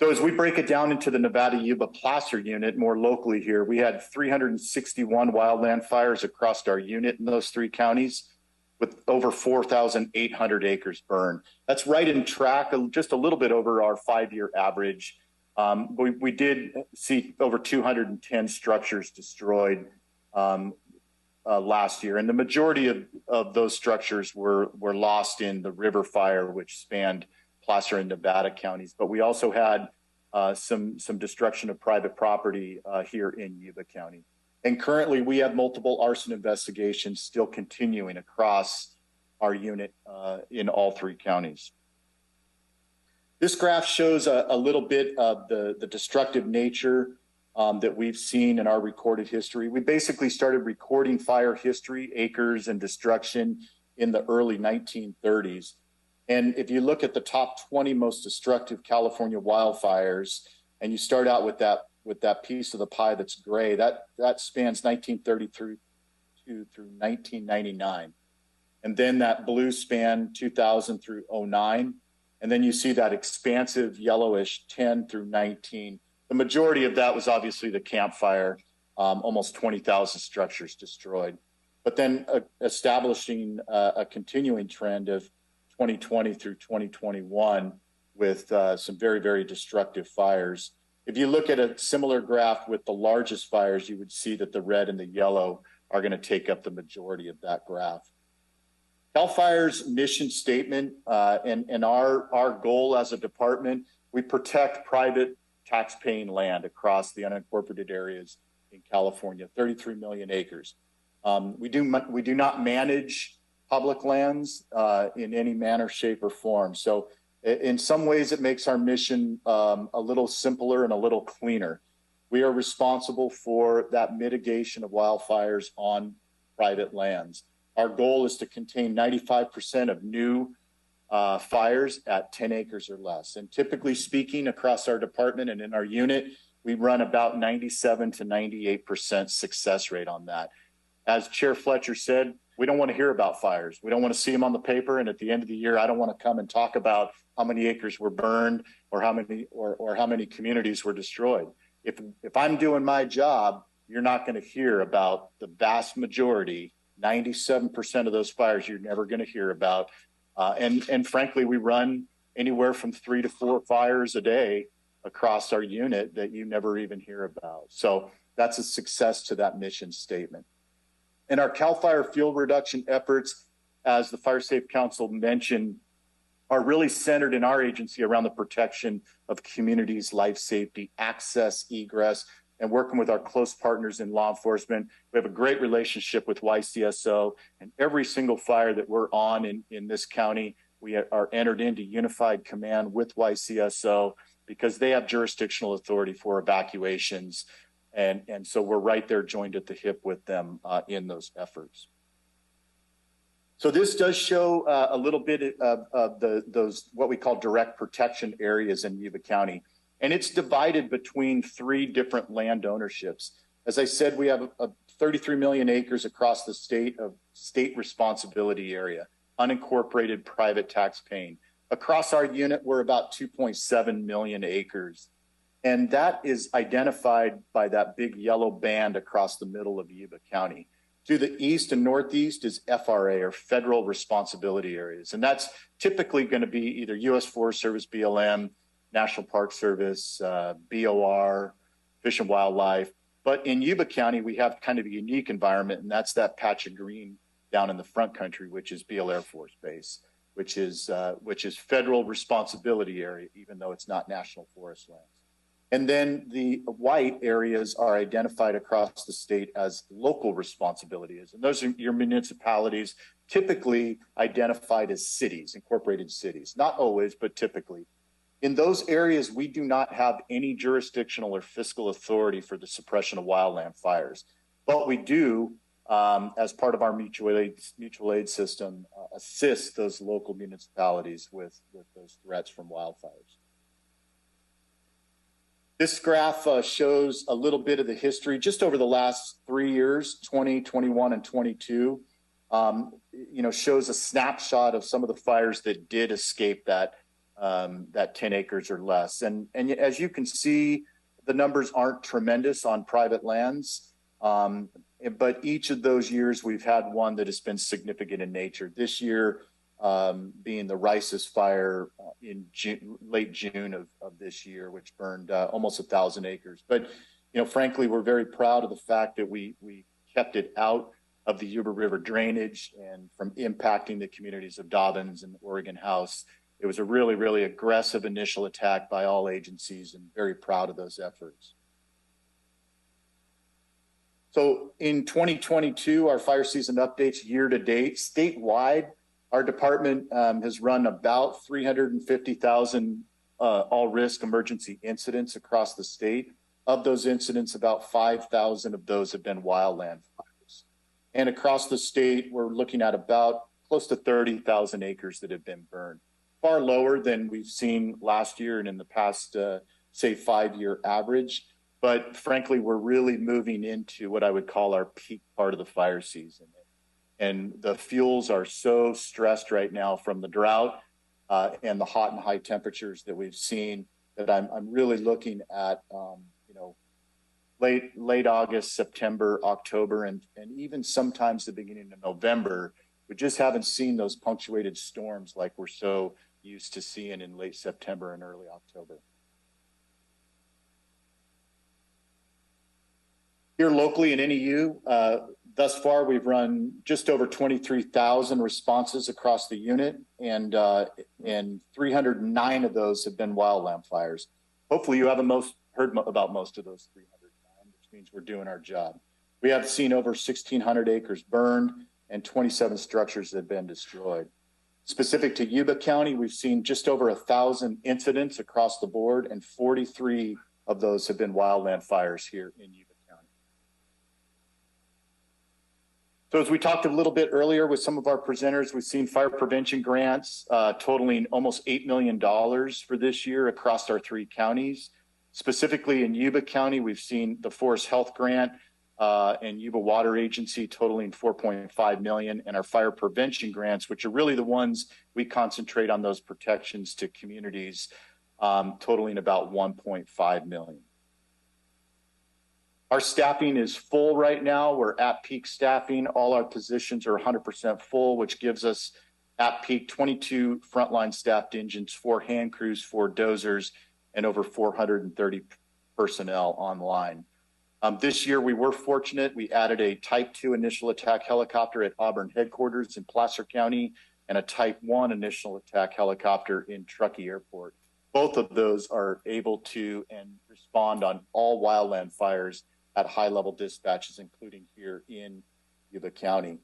So as we break it down into the Nevada Yuba Placer unit more locally here, we had 361 wildland fires across our unit in those 3 counties with over 4,800 acres burned. That's right in track, just a little bit over our 5-year average. We did see over 210 structures destroyed last year, and the majority of those structures were lost in the river fire, which spanned Placer and Nevada counties. But we also had some destruction of private property here in Yuba County. And currently we have multiple arson investigations still continuing across our unit in all 3 counties. This graph shows a little bit of the destructive nature that we've seen in our recorded history. We basically started recording fire history, acres, and destruction in the early 1930s. And if you look at the top 20 most destructive California wildfires, and you start out with that piece of the pie that's gray, that spans 1933 through 1999. And then that blue span 2000 through 09. And then you see that expansive yellowish 10 through 19. The majority of that was obviously the Camp Fire, almost 20,000 structures destroyed. But then establishing a continuing trend of 2020 through 2021 with some very, very destructive fires. If you look at a similar graph with the largest fires, you would see that the red and the yellow are going to take up the majority of that graph. CAL FIRE's mission statement and our goal as a department, we protect private tax-paying land across the unincorporated areas in California, 33 million acres. We do not manage public lands in any manner, shape, or form. So in some ways, it makes our mission a little simpler and a little cleaner. We are responsible for that mitigation of wildfires on private lands. Our goal is to contain 95% of new fires at 10 acres or less. And typically speaking, across our department and in our unit, we run about 97 to 98% success rate on that. As Chair Fletcher said, we don't want to hear about fires. We don't want to see them on the paper. And at the end of the year, I don't want to come and talk about how many acres were burned or how many communities were destroyed. If I'm doing my job, you're not going to hear about the vast majority, 97% of those fires you're never going to hear about. And frankly, we run anywhere from 3 to 4 fires a day across our unit that you never even hear about. So that's a success to that mission statement. And our CAL FIRE fuel reduction efforts, as the Fire Safe Council mentioned, are really centered in our agency around the protection of communities' life safety, access, egress, and working with our close partners in law enforcement. We have a great relationship with YCSO, and every single fire that we're on in this county, we are entered into unified command with YCSO because they have jurisdictional authority for evacuations. And so we're right there joined at the hip with them in those efforts. So this does show a little bit of those what we call direct protection areas in Yuba County. And it's divided between 3 different land ownerships. As I said, we have 33 million acres across the state responsibility area, unincorporated private tax paying. Across our unit, we're about 2.7 million acres. And that is identified by that big yellow band across the middle of Yuba County. To the east and northeast is FRA, or federal responsibility areas. And that's typically going to be either U.S. Forest Service, BLM, National Park Service, BOR, Fish and Wildlife. But in Yuba County, we have kind of a unique environment, and that's that patch of green down in the front country, which is Beale Air Force Base, which is federal responsibility area, even though it's not national forest lands. And then the white areas are identified across the state as local responsibilities. And those are your municipalities, typically identified as cities, incorporated cities. Not always, but typically. In those areas, we do not have any jurisdictional or fiscal authority for the suppression of wildland fires. But we do, as part of our mutual aid system, assist those local municipalities with those threats from wildfires. This graph shows a little bit of the history just over the last 3 years, 20, 21, and 22. Shows a snapshot of some of the fires that did escape that 10 acres or less. And as you can see, the numbers aren't tremendous on private lands, but each of those years we've had one that has been significant in nature. This year being the Rice's fire in late June of this year, which burned almost 1,000 acres. But, frankly, we're very proud of the fact that we kept it out of the Yuba River drainage and from impacting the communities of Dobbins and Oregon House. It was a really, really aggressive initial attack by all agencies, and very proud of those efforts. So in 2022, our fire season updates year to date, statewide, our department has run about 350,000 all-risk emergency incidents across the state. Of those incidents, about 5,000 of those have been wildland fires. And across the state, we're looking at about close to 30,000 acres that have been burned. Far lower than we've seen last year and in the past, say, 5-year average. But frankly, we're really moving into what I would call our peak part of the fire season. And the fuels are so stressed right now from the drought and the hot and high temperatures that we've seen that I'm really looking at, late August, September, October, and even sometimes the beginning of November. We just haven't seen those punctuated storms like we're so used to seeing in late September and early October. Here locally in NEU, thus far we've run just over 23,000 responses across the unit, and 309 of those have been wildland fires. Hopefully you haven't heard about most of those 309, which means we're doing our job. We have seen over 1,600 acres burned and 27 structures that have been destroyed. Specific to Yuba County, we've seen just over 1,000 incidents across the board, and 43 of those have been wildland fires here in Yuba County. So as we talked a little bit earlier with some of our presenters, we've seen fire prevention grants totaling almost $8 million for this year across our 3 counties. Specifically in Yuba County, we've seen the Forest Health Grant and Yuba Water Agency totaling $4.5 million, and our fire prevention grants, which are really the ones we concentrate on those protections to communities, totaling about $1.5 million. Our staffing is full right now. We're at peak staffing. All our positions are 100% full, which gives us at peak 22 frontline staffed engines, 4 hand crews, 4 dozers, and over 430 personnel online. This year, we were fortunate. We added a Type 2 initial attack helicopter at Auburn headquarters in Placer County and a Type 1 initial attack helicopter in Truckee Airport. Both of those are able to and respond on all wildland fires at high-level dispatches, including here in Yuba County.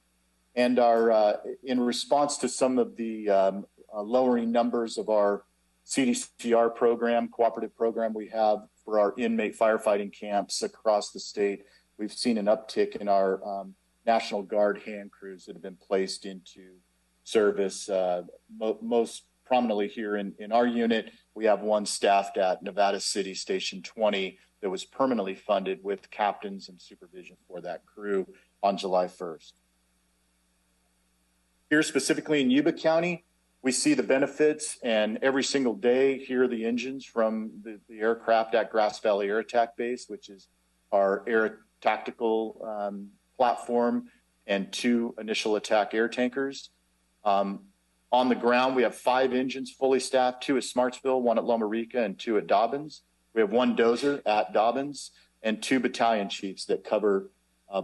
And our in response to some of the lowering numbers of our CDCR program, cooperative program we have for our inmate firefighting camps across the state, we've seen an uptick in our National Guard hand crews that have been placed into service. Most prominently here in our unit, we have one staffed at Nevada City Station 20 that was permanently funded with captains and supervision for that crew on July 1st. Here specifically in Yuba County, we see the benefits, and every single day hear the engines from the aircraft at Grass Valley Air Attack Base, which is our air tactical platform, and 2 initial attack air tankers. On the ground, we have 5 engines fully staffed, 2 at Smartsville, 1 at Loma Rica, and 2 at Dobbins. We have 1 dozer at Dobbins and 2 battalion chiefs that cover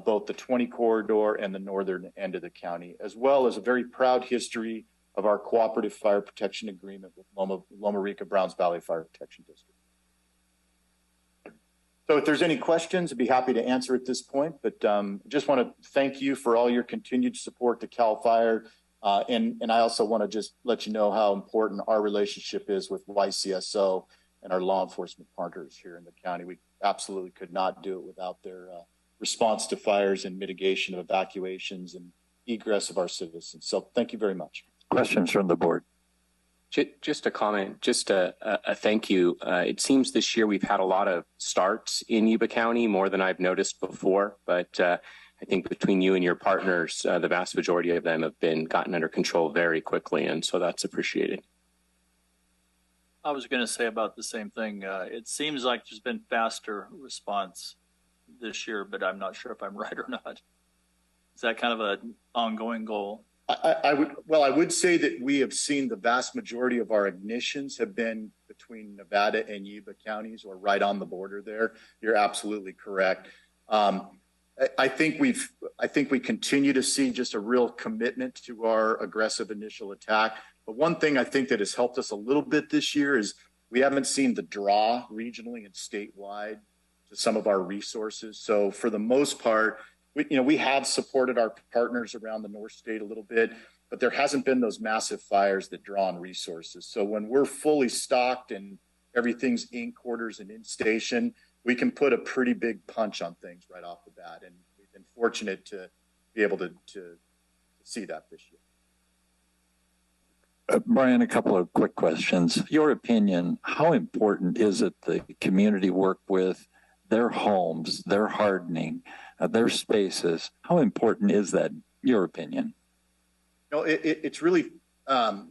both the 20 corridor and the northern end of the county, as well as a very proud history of our cooperative fire protection agreement with Loma Rica Browns Valley Fire Protection District. So if there's any questions, I'd be happy to answer at this point, but just want to thank you for all your continued support to CAL FIRE. And I also want to just let you know how important our relationship is with YCSO and our law enforcement partners here in the county. We absolutely could not do it without their response to fires and mitigation of evacuations and egress of our citizens. So thank you very much. Questions from the board? Just a comment, just a thank you. It seems this year we've had a lot of starts in Yuba County, more than I've noticed before, but I think between you and your partners, the vast majority of them have been gotten under control very quickly, and so that's appreciated. I was going to say about the same thing. It seems like there's been faster response this year, but I'm not sure if I'm right or not. Is that kind of an ongoing goal? I would say that we have seen the vast majority of our ignitions have been between Nevada and Yuba counties, or right on the border there. You're absolutely correct. I think we continue to see just a real commitment to our aggressive initial attack. But one thing I think that has helped us a little bit this year is we haven't seen the draw regionally and statewide to some of our resources. So for the most part, we have supported our partners around the North State a little bit, but there hasn't been those massive fires that draw on resources. So when we're fully stocked and everything's in quarters and in station, we can put a pretty big punch on things right off the bat. And we've been fortunate to be able to see that this year. Brian, a couple of quick questions. Your opinion, how important is it the community work with their homes, their hardening, their spaces? How important is that, your opinion? It's really, I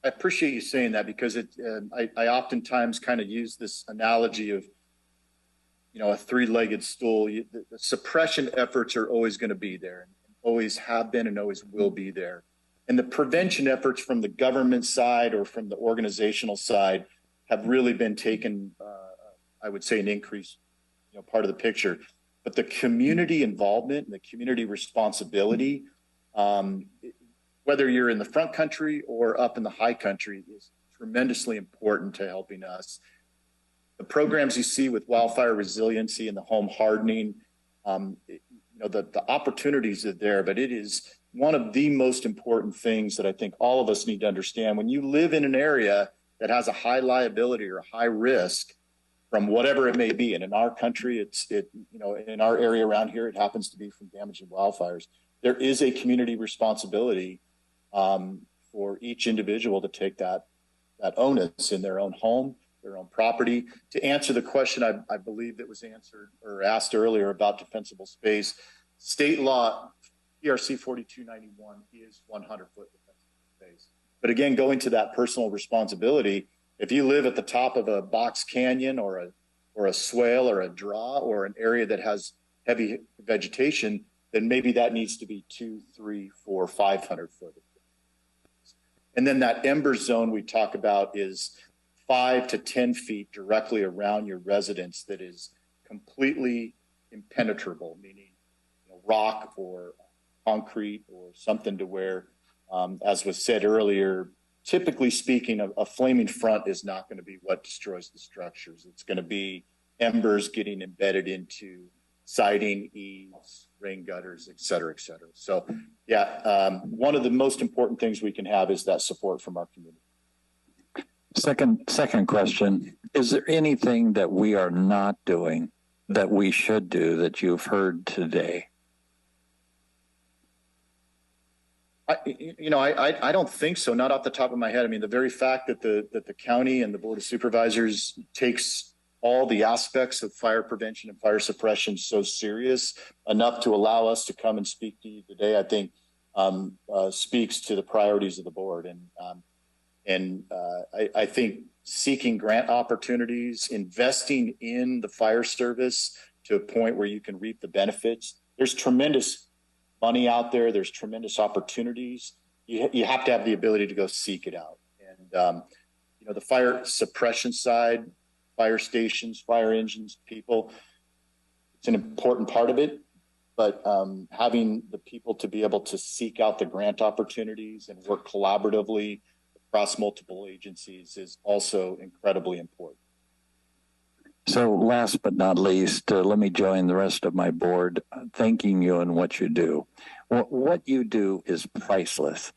appreciate you saying that, because I oftentimes kind of use this analogy of, a three-legged stool. The suppression efforts are always going to be there, and always have been and always will be there. And the prevention efforts from the government side or from the organizational side have really been taken, I would say, an increase, part of the picture. But the community involvement and the community responsibility, whether you're in the front country or up in the high country, is tremendously important to helping us. The programs you see with wildfire resiliency and the home hardening, the opportunities are there, but it is one of the most important things that I think all of us need to understand. When you live in an area that has a high liability or a high risk from whatever it may be, and in our country, in our area around here, it happens to be from damaging wildfires. There is a community responsibility for each individual to take that onus in their own home, their own property. To answer the question, I believe that was answered or asked earlier about defensible space, state law, PRC 4291 is 100-foot defensible space. But again, going to that personal responsibility, if you live at the top of a box canyon or a swale or a draw or an area that has heavy vegetation, then maybe that needs to be 200, 300, 400, 500 foot. And then that ember zone we talk about is 5 to 10 feet directly around your residence that is completely impenetrable, meaning rock or concrete or something to where, as was said earlier, typically speaking, a flaming front is not going to be what destroys the structures. It's going to be embers getting embedded into siding, eaves, rain gutters, et cetera, et cetera. So yeah, one of the most important things we can have is that support from our community. Second question, is there anything that we are not doing that we should do that you've heard today? I don't think so. Not off the top of my head. I mean, the very fact that the county and the Board of Supervisors takes all the aspects of fire prevention and fire suppression so serious enough to allow us to come and speak to you today, I think speaks to the priorities of the board. And I think seeking grant opportunities, investing in the fire service to a point where you can reap the benefits. There's tremendous money out there. There's tremendous opportunities. You have to have the ability to go seek it out. And, the fire suppression side, fire stations, fire engines, people, it's an important part of it, but having the people to be able to seek out the grant opportunities and work collaboratively across multiple agencies is also incredibly important. So last but not least, let me join the rest of my board thanking you and what you do. What you do is priceless.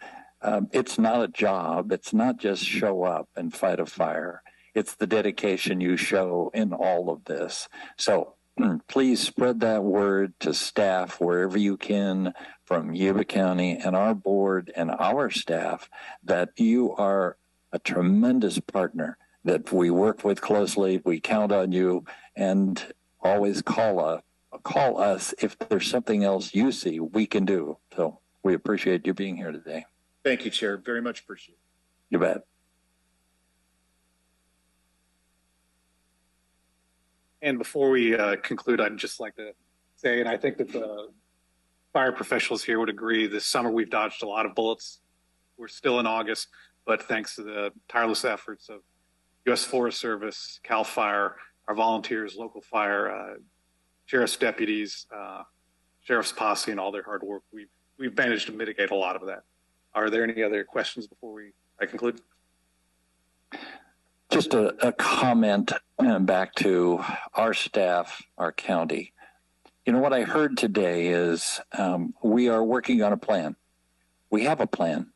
It's not a job. It's not just show up and fight a fire. It's the dedication you show in all of this. So please spread that word to staff wherever you can from Yuba County and our board and our staff that you are a tremendous partner that we work with closely. We count on you, and always call us if there's something else you see we can do. So we appreciate you being here today. Thank you, Chair. Very much appreciate it. You bet. And before we conclude, I'd just like to say, and I think that the fire professionals here would agree, this summer we've dodged a lot of bullets. We're still in August, but thanks to the tireless efforts of U.S. Forest Service, CAL FIRE, our volunteers, local fire, sheriff's deputies, sheriff's posse, and all their hard work, we've managed to mitigate a lot of that. Are there any other questions before I conclude? Just a comment back to our staff, our county. You know, what I heard today is we are working on a plan. We have a plan,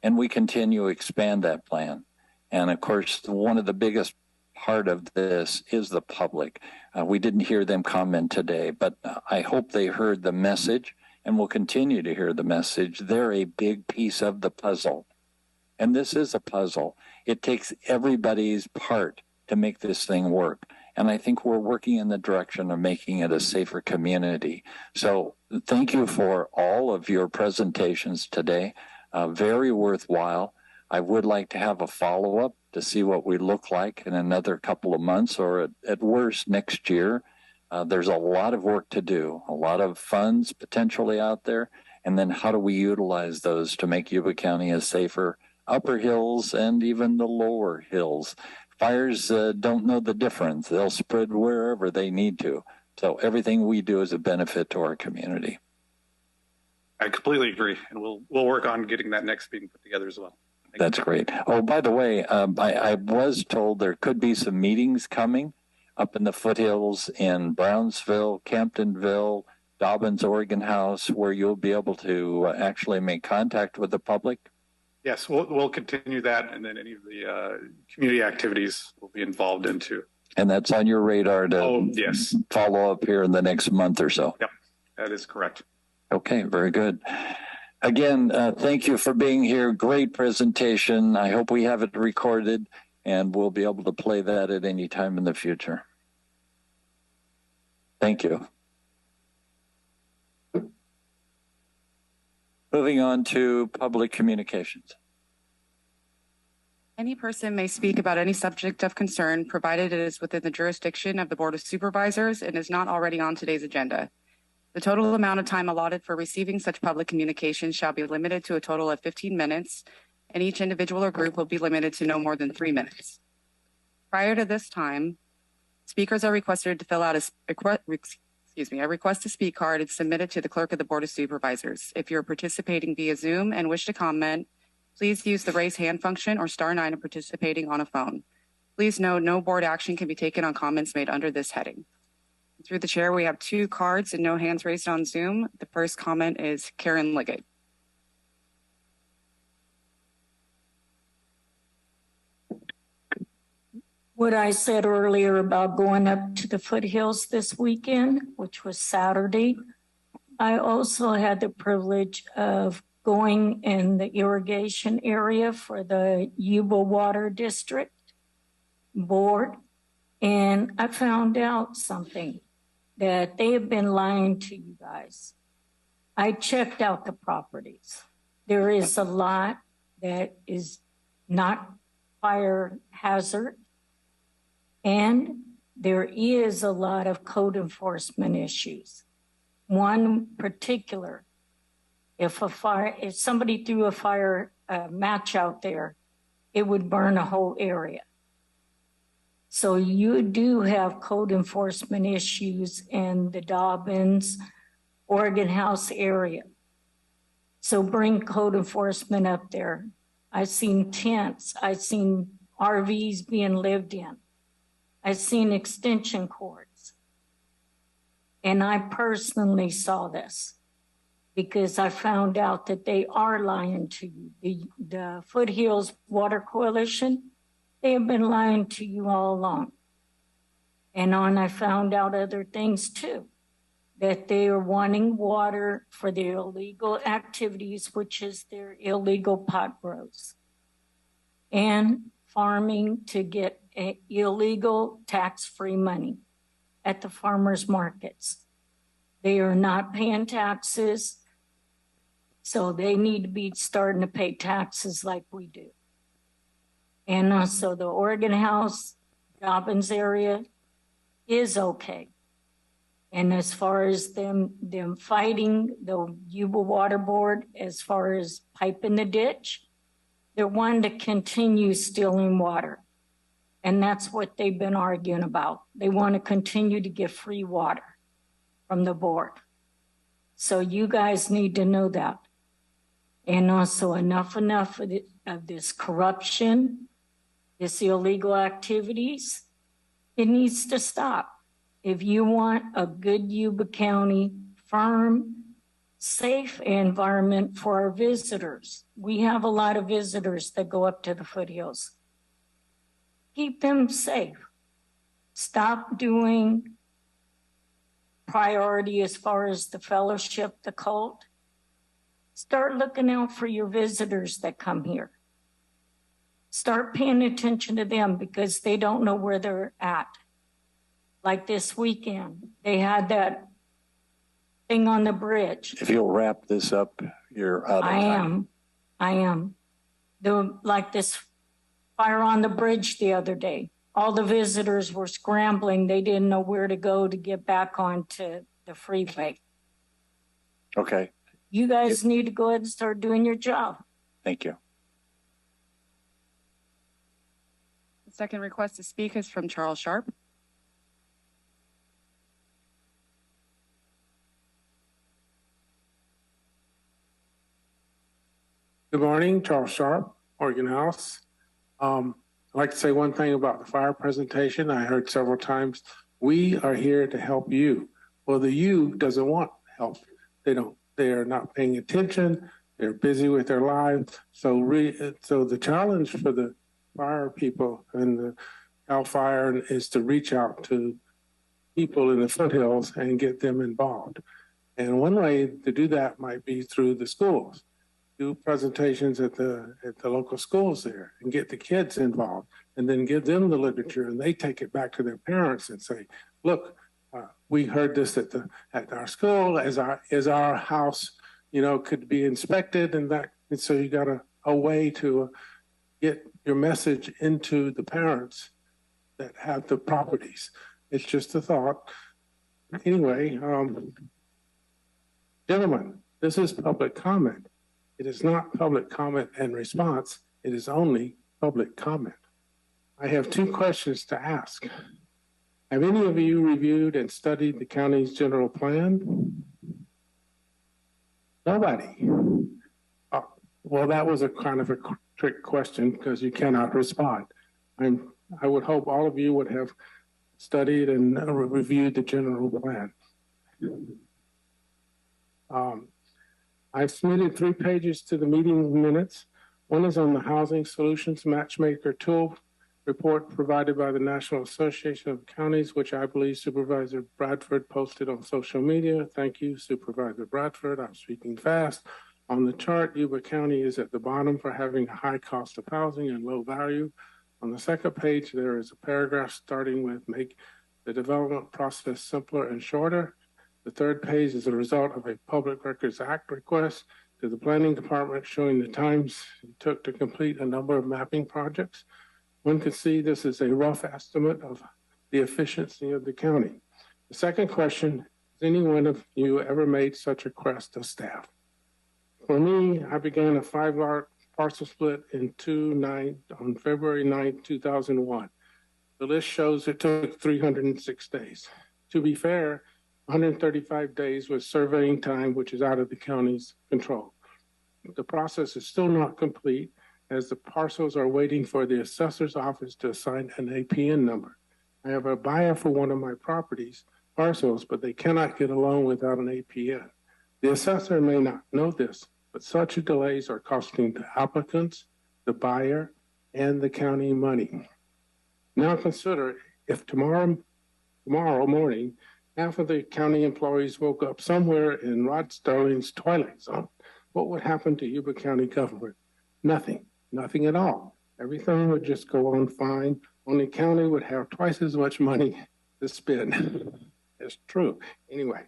and we continue to expand that plan. And of course, one of the biggest part of this is the public. We didn't hear them comment today, but I hope they heard the message and will continue to hear the message. They're a big piece of the puzzle. And this is a puzzle. It takes everybody's part to make this thing work. And I think we're working in the direction of making it a safer community. So thank you for all of your presentations today. Very worthwhile. I would like to have a follow-up to see what we look like in another couple of months or at worst next year. There's a lot of work to do, a lot of funds potentially out there. And then how do we utilize those to make Yuba County a safer upper hills and even the lower hills? Fires don't know the difference. They'll spread wherever they need to. So everything we do is a benefit to our community. I completely agree. And we'll work on getting that next meeting put together as well. That's great. Oh, by the way, I was told there could be some meetings coming up in the foothills in Brownsville, Camptonville, Dobbins, Oregon House, where you'll be able to actually make contact with the public. Yes, we'll continue that, and then any of the community activities we'll be involved into. And that's on your radar to yes, follow up here in the next month or so. Yep, that is correct. Okay, very good. Again, thank you for being here. Great presentation. I hope we have it recorded and we'll be able to play that at any time in the future. Thank you. Moving on to public communications. Any person may speak about any subject of concern, provided it is within the jurisdiction of the Board of Supervisors and is not already on today's agenda. The total amount of time allotted for receiving such public communication shall be limited to a total of 15 minutes, and each individual or group will be limited to no more than 3 minutes. Prior to this time, speakers are requested to fill out a request to speak card and submit it to the clerk of the Board of Supervisors. If you're participating via Zoom and wish to comment, please use the raise hand function or *9 if participating on a phone. Please note no board action can be taken on comments made under this heading. Through the chair, we have 2 cards and no hands raised on Zoom. The first comment is Karen Liggett. What I said earlier about going up to the foothills this weekend, which was Saturday, I also had the privilege of going in the irrigation area for the Yuba Water District Board, and I found out something, that they have been lying to you guys. I checked out the properties. There is a lot that is not fire hazard, and there is a lot of code enforcement issues. One particular, if somebody threw a fire match out there, it would burn a whole area. So you do have code enforcement issues in the Dobbins, Oregon House area. So bring code enforcement up there. I've seen tents. I've seen RVs being lived in. I've seen extension cords. And I personally saw this because I found out that they are lying to you. The Foothills Water Coalition, they have been lying to you all along. And I found out other things too, that they are wanting water for their illegal activities, which is their illegal pot grows, and farming to get illegal tax-free money at the farmers markets. They are not paying taxes, so they need to be starting to pay taxes like we do. And also the Oregon House, Dobbins area is okay. And as far as them fighting the Yuba Water Board, as far as piping the ditch, they're wanting to continue stealing water. And that's what they've been arguing about. They want to continue to get free water from the board. So you guys need to know that. And also enough of this corruption, this illegal activities, it needs to stop. If you want a good Yuba County, firm, safe environment for our visitors, we have a lot of visitors that go up to the foothills. Keep them safe. Stop doing priority as far as the fellowship, the cult. Start looking out for your visitors that come here. Start paying attention to them because they don't know where they're at. Like this weekend, they had that thing on the bridge. If you'll wrap this up, you're out of time. I am. Like this fire on the bridge the other day. All the visitors were scrambling. They didn't know where to go to get back onto the freeway. Okay. You guys need to go ahead and start doing your job. Thank you. The second request to speak is from Charles Sharp. Good morning, Charles Sharp, Oregon House. I'd like to say one thing about the fire presentation. I heard several times, we are here to help you. Well, the you doesn't want help. They are not paying attention. They're busy with their lives. So the challenge for the fire people and the CAL FIRE is to reach out to people in the foothills and get them involved. And one way to do that might be through the schools. Do presentations at the local schools there and get the kids involved, and then give them the literature, and they take it back to their parents and say, look, we heard this at our school, as our house, could be inspected, and so you got a way to get your message into the parents that have the properties. It's just a thought. Anyway, gentlemen, this is public comment. It is not public comment and response. It is only public comment. I have two questions to ask. Have any of you reviewed and studied the county's general plan? Nobody. Oh, well, that was a kind of a trick question because you cannot respond. I would hope all of you would have studied and reviewed the general plan. I've submitted 3 pages to the meeting minutes. One is on the Housing Solutions Matchmaker Tool report provided by the National Association of Counties, which I believe Supervisor Bradford posted on social media. Thank you, Supervisor Bradford. I'm speaking fast. On the chart, Yuba County is at the bottom for having a high cost of housing and low value. On the second page, there is a paragraph starting with make the development process simpler and shorter. The third page is a result of a Public Records Act request to the Planning Department showing the times it took to complete a number of mapping projects. One can see this is a rough estimate of the efficiency of the county. The second question, has any one of you ever made such a request to staff? For me, I began a 5-lot parcel split on February 9, 2001. The list shows it took 306 days. To be fair, 135 days was surveying time, which is out of the county's control. The process is still not complete as the parcels are waiting for the assessor's office to assign an APN number. I have a buyer for one of my parcels, but they cannot get a loan without an APN. The assessor may not know this, but such delays are costing the applicants, the buyer, and the county money. Now consider if tomorrow morning, half of the county employees woke up somewhere in Rod Sterling's twilight zone. What would happen to Yuba County government? Nothing at all. Everything would just go on fine. Only county would have twice as much money to spend. It's true. Anyway,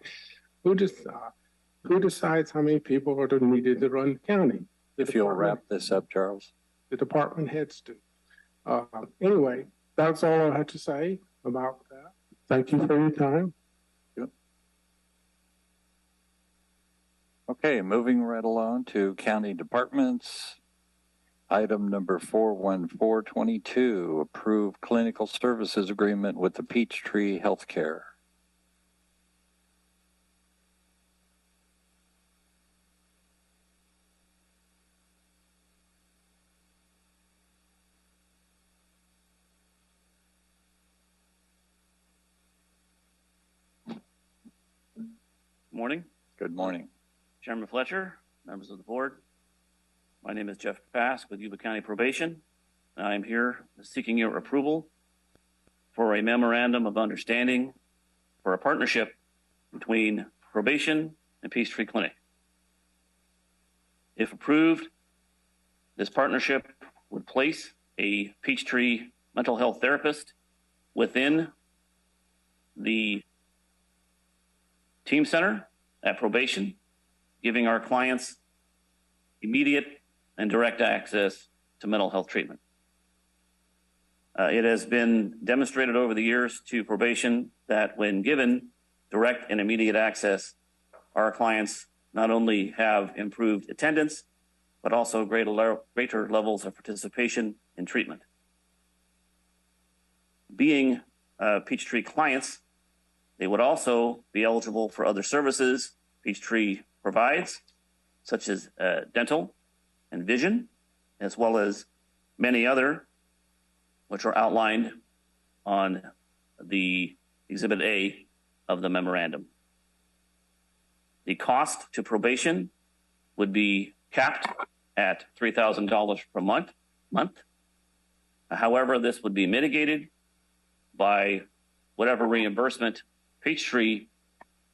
who decides how many people are needed to run the county? If you'll wrap this up, Charles. The department heads do. Anyway, that's all I had to say about that. Thank you for your time. Okay, moving right along to county departments. Item number 41422, approve clinical services agreement with the Peachtree Healthcare. Morning. Good morning. Chairman Fletcher, members of the board. My name is Jeff Pask with Yuba County Probation. I am here seeking your approval for a memorandum of understanding for a partnership between probation and Peachtree Clinic. If approved, this partnership would place a Peachtree mental health therapist within the team center at probation, giving our clients immediate and direct access to mental health treatment. It has been demonstrated over the years to probation that when given direct and immediate access, our clients not only have improved attendance, but also greater levels of participation in treatment. Being Peachtree clients, they would also be eligible for other services Peachtree provides, such as dental and vision, as well as many other, which are outlined on the Exhibit A of the memorandum. The cost to probation would be capped at $3,000 per month. However, this would be mitigated by whatever reimbursement Peachtree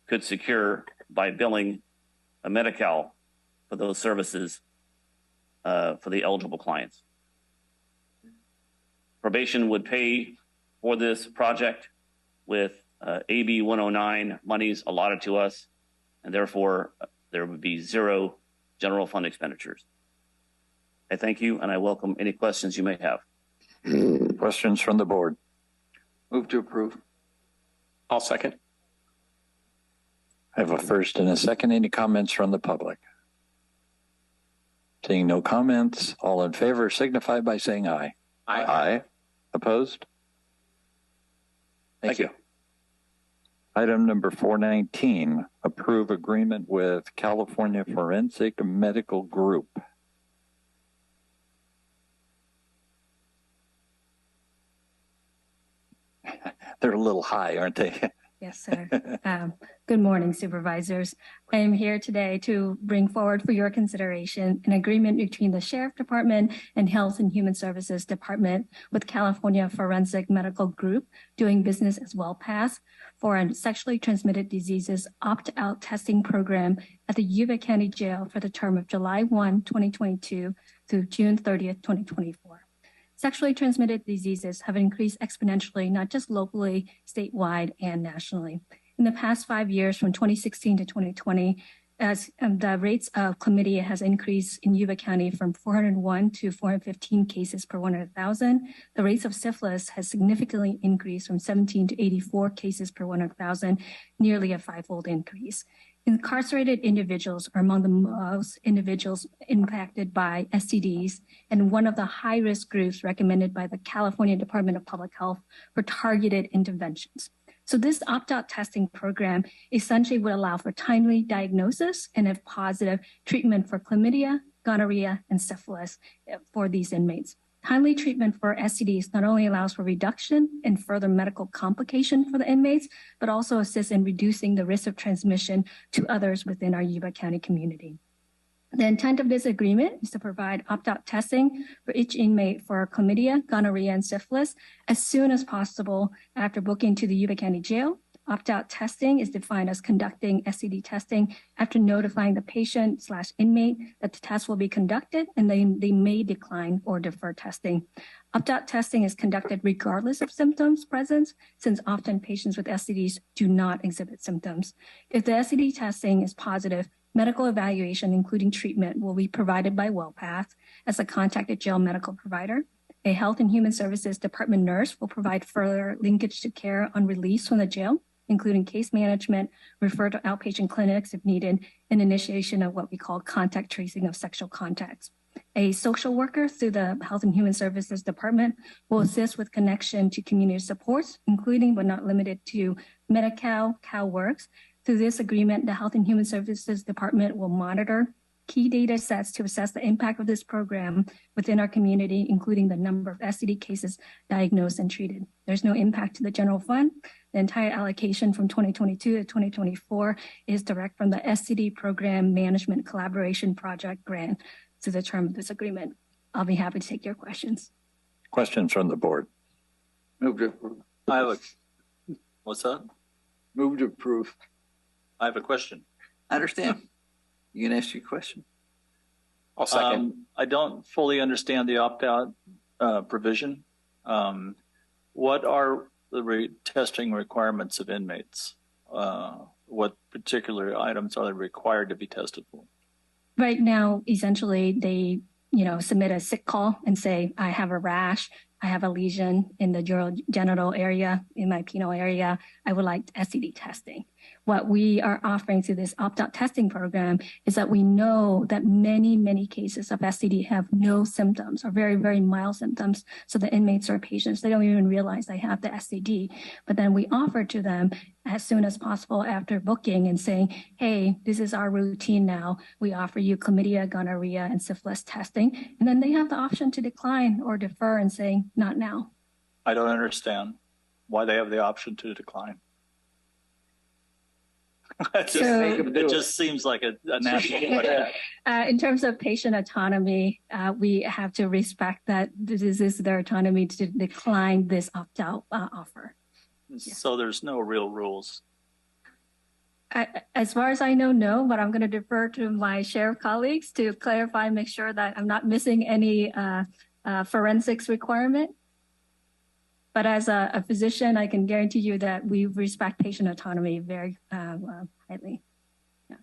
could secure by billing a Medi-Cal for those services for the eligible clients. Probation would pay for this project with AB 109 monies allotted to us, and therefore there would be zero general fund expenditures. I thank you, and I welcome any questions you may have. Questions from the board? Move to approve. I'll second. I have a first and a second. Any comments from the public? Seeing no comments, all in favor signify by saying aye. Aye. Aye. Opposed? Thank you. Item number 419, approve agreement with California Forensic Medical Group. They're a little high, aren't they? Yes, sir. Good morning, supervisors. I am here today to bring forward for your consideration an agreement between the Sheriff Department and Health and Human Services Department with California Forensic Medical Group, doing business as WellPass, for a sexually transmitted diseases opt-out testing program at the Yuba County Jail for the term of July 1, 2022 through June 30th, 2024. Sexually transmitted diseases have increased exponentially, not just locally, statewide, and nationally. In the past 5 years, from 2016 to 2020, as the rates of chlamydia has increased in Yuba County from 401 to 415 cases per 100,000. The rates of syphilis has significantly increased from 17 to 84 cases per 100,000, nearly a fivefold increase. Incarcerated individuals are among the most individuals impacted by STDs and one of the high-risk groups recommended by the California Department of Public Health for targeted interventions. So this opt-out testing program essentially would allow for timely diagnosis and, if positive, treatment for chlamydia, gonorrhea, and syphilis for these inmates. Timely treatment for STDs not only allows for reduction in further medical complication for the inmates, but also assists in reducing the risk of transmission to others within our Yuba County community. The intent of this agreement is to provide opt-out testing for each inmate for chlamydia, gonorrhea, and syphilis as soon as possible after booking to the Yuba County Jail. Opt-out testing is defined as conducting STD testing after notifying the patient/inmate that the test will be conducted, and they may decline or defer testing. Opt-out testing is conducted regardless of symptoms present, since often patients with STDs do not exhibit symptoms. If the STD testing is positive, medical evaluation, including treatment, will be provided by WellPath as a contacted jail medical provider. A Health and Human Services Department nurse will provide further linkage to care on release from the jail, including case management, refer to outpatient clinics if needed, and initiation of what we call contact tracing of sexual contacts. A social worker through the Health and Human Services Department will assist with connection to community supports, including but not limited to Medi-Cal, CalWorks. Through this agreement, the Health and Human Services Department will monitor key data sets to assess the impact of this program within our community, including the number of STD cases diagnosed and treated. There's no impact to the general fund. The entire allocation from 2022 to 2024 is direct from the STD Program Management Collaboration Project grant to the term of this agreement. I'll be happy to take your questions. Questions from the board? Move to approve. I have a, what's that? Move to approve. I have a question. I understand. You can ask your question. I'll second. I don't fully understand the opt-out provision. What are the testing requirements of inmates? What particular items are they required to be tested for? Right now, essentially, they submit a sick call and say, I have a rash, I have a lesion in the genital area, in my penile area, I would like STD testing. What we are offering through this opt-out testing program is that we know that many, many cases of STD have no symptoms or very, very mild symptoms. So the inmates or patients, they don't even realize they have the STD. But then we offer to them as soon as possible after booking and saying, hey, this is our routine now. We offer you chlamydia, gonorrhea, and syphilis testing. And then they have the option to decline or defer and say, not now. I don't understand why they have the option to decline. It just seems like a national question. In terms of patient autonomy, we have to respect that this is their autonomy to decline this opt-out offer. So there's no real rules. As far as I know, no, but I'm going to defer to my sheriff colleagues to clarify, make sure that I'm not missing any forensics requirement. But as a physician, I can guarantee you that we respect patient autonomy very highly.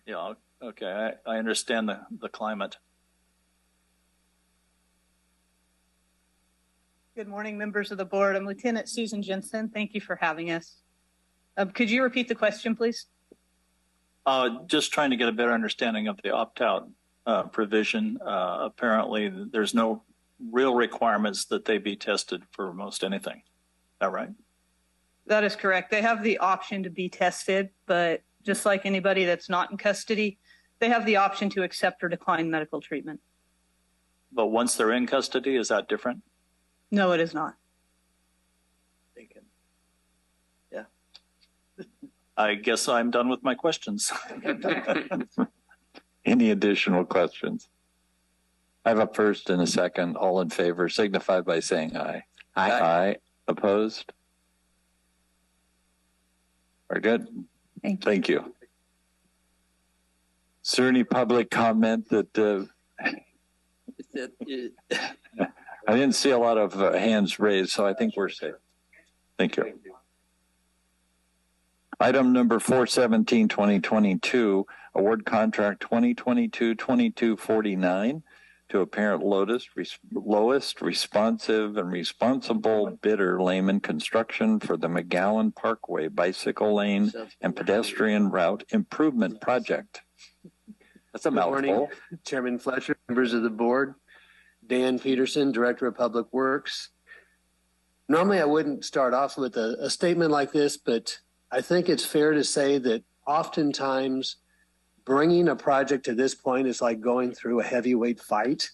Yeah, okay. I understand the climate. Good morning, members of the board. I'm Lieutenant Susan Jensen. Thank you for having us. Could you repeat the question, please? Just trying to get a better understanding of the opt-out provision. Apparently, there's no real requirements that they be tested for most anything. Is that right? That is correct. They have the option to be tested, but just like anybody that's not in custody, they have the option to accept or decline medical treatment. But once they're in custody, is that different? No, it is not. Yeah. I guess I'm done with my questions. Any additional questions? I have a first and a second. All in favor signify by saying aye. Aye. Aye. Opposed? Very good. Thank you. Is there any public comment that I didn't see a lot of hands raised, so I think we're safe. Thank you. Item number 417, 2022, award contract 2022-2249 to apparent lowest responsive and responsible bidder Layman Construction for the McGowan Parkway Bicycle Lane and Pedestrian Route Improvement Project. That's a mouthful. Good morning, Chairman Fletcher, members of the board. Dan Peterson, Director of Public Works. Normally, I wouldn't start off with a statement like this, but I think it's fair to say that oftentimes bringing a project to this point is like going through a heavyweight fight,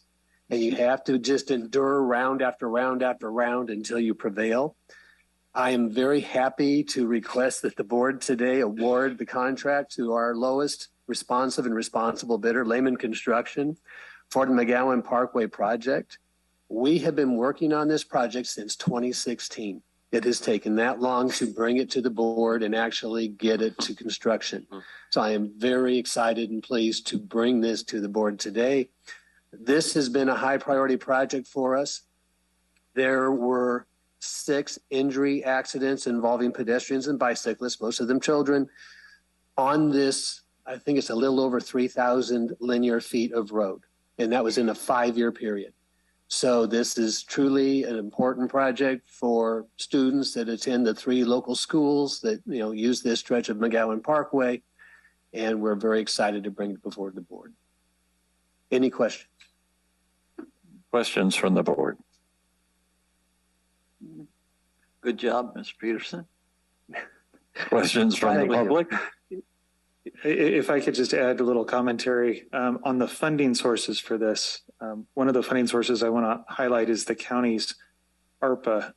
and you have to just endure round after round after round until you prevail. I am very happy to request that the board today award the contract to our lowest responsive and responsible bidder, Layman Construction, for the McGowan Parkway project. We have been working on this project since 2016. It has taken that long to bring it to the board and actually get it to construction. So I am very excited and pleased to bring this to the board today. This has been a high priority project for us. There were 6 injury accidents involving pedestrians and bicyclists, most of them children, on this, I think it's a little over 3,000 linear feet of road. And that was in a 5-year period. So this is truly an important project for students that attend the 3 local schools that use this stretch of McGowan Parkway, and we're very excited to bring it before the board. Any questions? Questions from the board? Good job, Mr. Peterson. Questions from the public? If I could just add a little commentary on the funding sources for this. One of the funding sources I want to highlight is the county's ARPA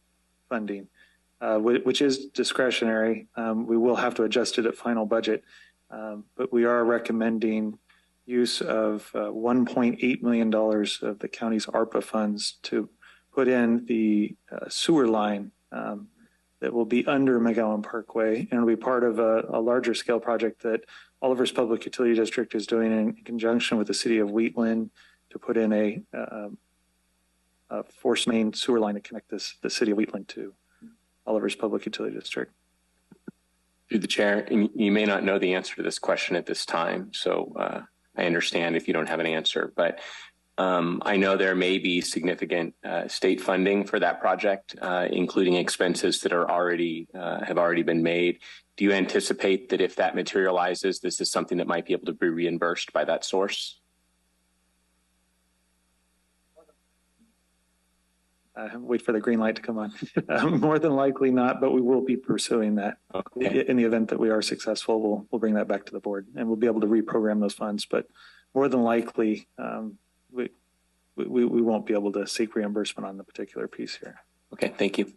funding, which is discretionary. We will have to adjust it at final budget, but we are recommending use of $1.8 million of the county's ARPA funds to put in the sewer line that will be under McGowan Parkway, and will be part of a larger scale project that Oliver's Public Utility District is doing in conjunction with the city of Wheatland to put in a force main sewer line to connect the city of Wheatland to Oliver's Public Utility District. Through the chair, and you may not know the answer to this question at this time, so I understand if you don't have an answer, but I know there may be significant state funding for that project, including expenses that are have already been made. Do you anticipate that if that materializes, this is something that might be able to be reimbursed by that source? Wait for the green light to come on. More than likely not, but we will be pursuing that. Okay. In the event that we are successful, we'll bring that back to the board, and we'll be able to reprogram those funds. But more than likely, we won't be able to seek reimbursement on the particular piece here. Okay, thank you.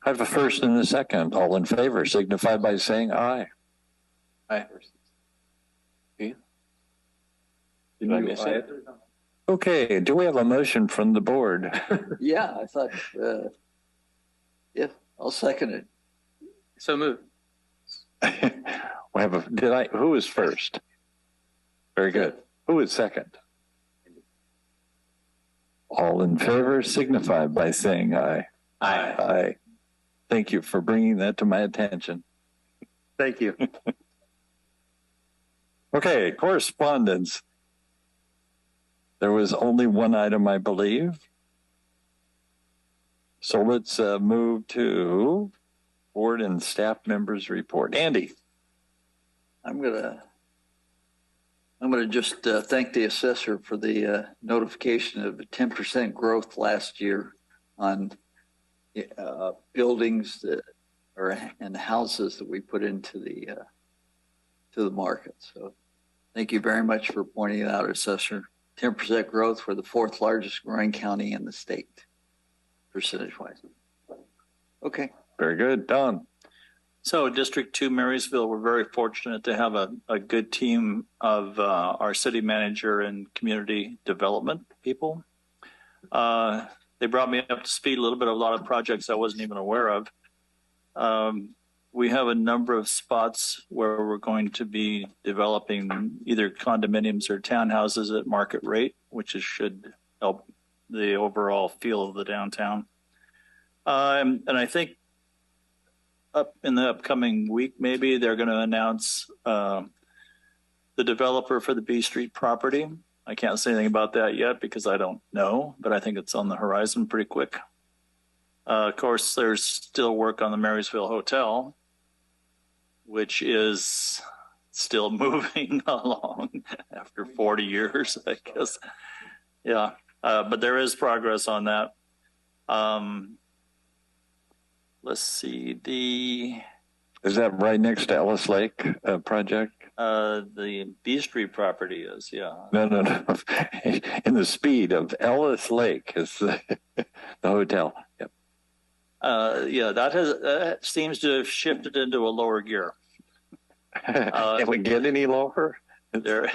I have a first and a second. All in favor signify by saying aye. Aye. Did I miss it? Okay, do we have a motion from the board? Yeah, I thought, yeah, I'll second it. So moved. Who was first? Very good. Who is second? All in favor signify by saying aye. Aye. Aye. Thank you for bringing that to my attention. Thank you. Okay, correspondence. There was only one item, I believe. So let's move to board and staff members report. Andy. I'm gonna just thank the assessor for the notification of a 10% growth last year on buildings that and houses that we put into the market. So thank you very much for pointing it out, assessor. 10% growth for the 4th largest growing county in the state, percentage-wise. Okay. Very good. Don. So District 2 Marysville, we're very fortunate to have a good team of our city manager and community development people. They brought me up to speed a little bit of a lot of projects I wasn't even aware of. We have a number of spots where we're going to be developing either condominiums or townhouses at market rate, which should help the overall feel of the downtown. And I think up in the upcoming week, maybe they're going to announce the developer for the B Street property. I can't say anything about that yet because I don't know, but I think it's on the horizon pretty quick. Of course, there's still work on the Marysville Hotel, which is still moving along after 40 years, I guess. Yeah, but there is progress on that. Let's see, Is that right next to Ellis Lake project? the B Street property is, yeah. No. In the speed of Ellis Lake is the hotel. Yep. Yeah, that seems to have shifted into a lower gear. Can we get any lower? They're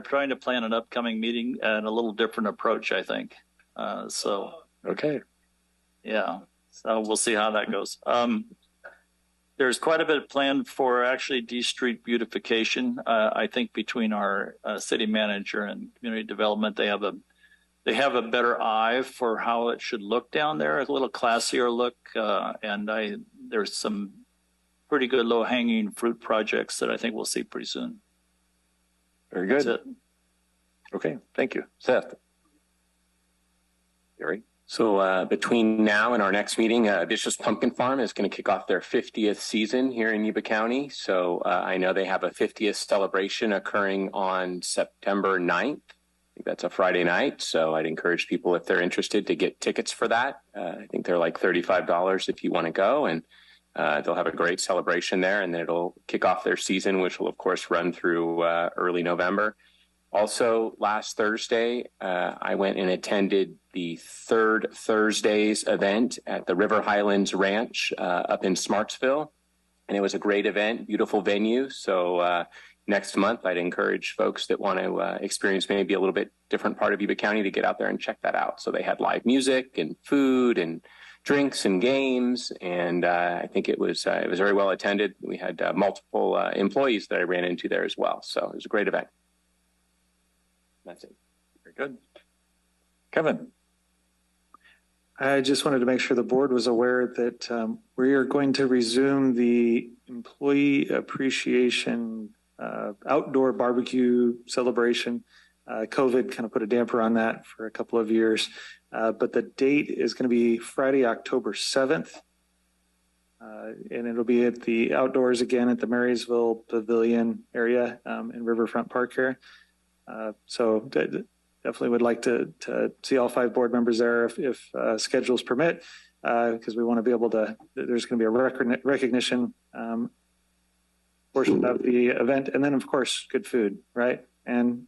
trying to plan an upcoming meeting and a little different approach, I think. Okay. Yeah, so we'll see how that goes. There's quite a bit planned for actually D Street beautification. I think between our city manager and community development, they have a better eye for how it should look down there, a little classier look. And there's some pretty good low hanging fruit projects that I think we'll see pretty soon. Very good. Okay, thank you. Seth. Gary. So between now and our next meeting, Bishop's Pumpkin Farm is going to kick off their 50th season here in Yuba County. So I know they have a 50th celebration occurring on September 9th. I think that's a Friday night. So I'd encourage people, if they're interested, to get tickets for that. I think they're like $35 if you want to go. And they'll have a great celebration there. And then it'll kick off their season, which will, of course, run through early November. Also, last Thursday, I went and attended the Third Thursdays event at the River Highlands Ranch up in Smartsville. And it was a great event, beautiful venue. So next month, I'd encourage folks that want to experience maybe a little bit different part of Yuba County to get out there and check that out. So they had live music and food and drinks and games. And I think it was very well attended. We had multiple employees that I ran into there as well. So it was a great event. That's it. Very good. Kevin. I just wanted to make sure the board was aware that we are going to resume the employee appreciation outdoor barbecue celebration. COVID kind of put a damper on that for a couple of years, but the date is going to be Friday, October 7th. And it'll be at the outdoors again at the Marysville Pavilion area in Riverfront Park here. So definitely would like to see all 5 board members there if schedules permit, because we want to be able to, there's going to be a recognition portion of the event. And then, of course, good food, right? And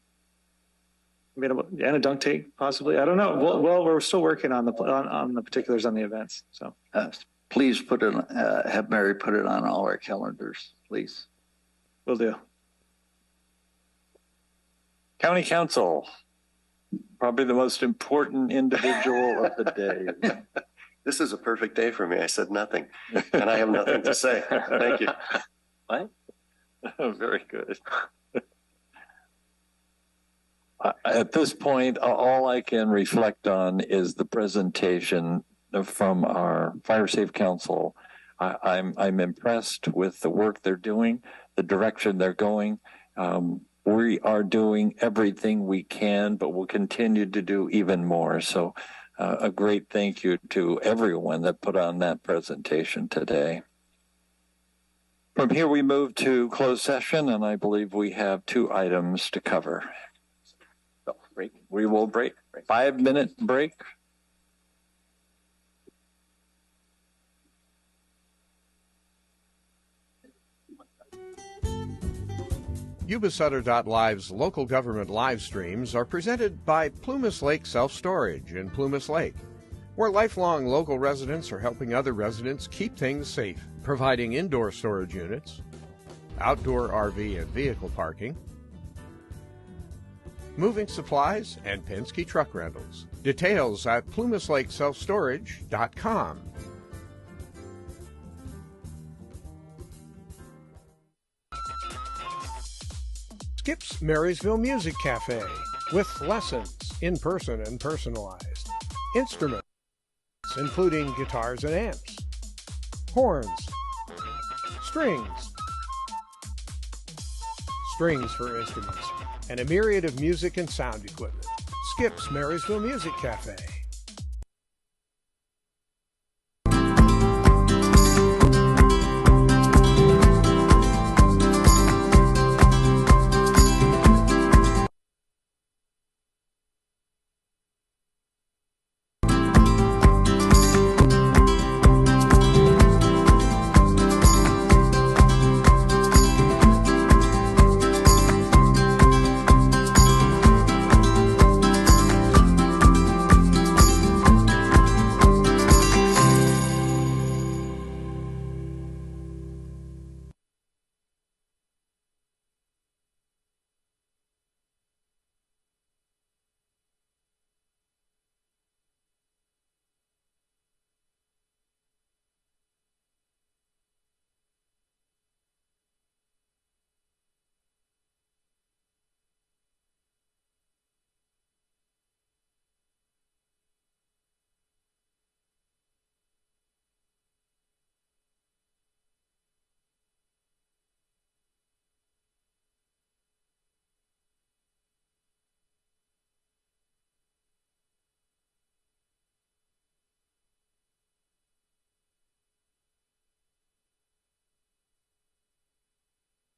a dunk tank, possibly. I don't know. Well, we're still working on the particulars on the events. So please put it, have Mary put it on all our calendars, please. Will do. County Council, probably the most important individual of the day. This is a perfect day for me. I said nothing, and I have nothing to say. Thank you. What? Very good. At this point, all I can reflect on is the presentation from our Fire Safe Council. I'm impressed with the work they're doing, the direction they're going. We are doing everything we can, but we'll continue to do even more. So a great thank you to everyone that put on that presentation today. From here, we move to closed session, and I believe we have 2 items to cover. So break. We will break. 5-minute break. Yuba-Sutter.live's local government live streams are presented by Plumas Lake Self-Storage in Plumas Lake, where lifelong local residents are helping other residents keep things safe, providing indoor storage units, outdoor RV and vehicle parking, moving supplies, and Penske truck rentals. Details at plumaslakeselfstorage.com. Skip's Marysville Music Cafe with lessons in person and personalized. Instruments, including guitars and amps, horns, strings for instruments, and a myriad of music and sound equipment. Skip's Marysville Music Cafe.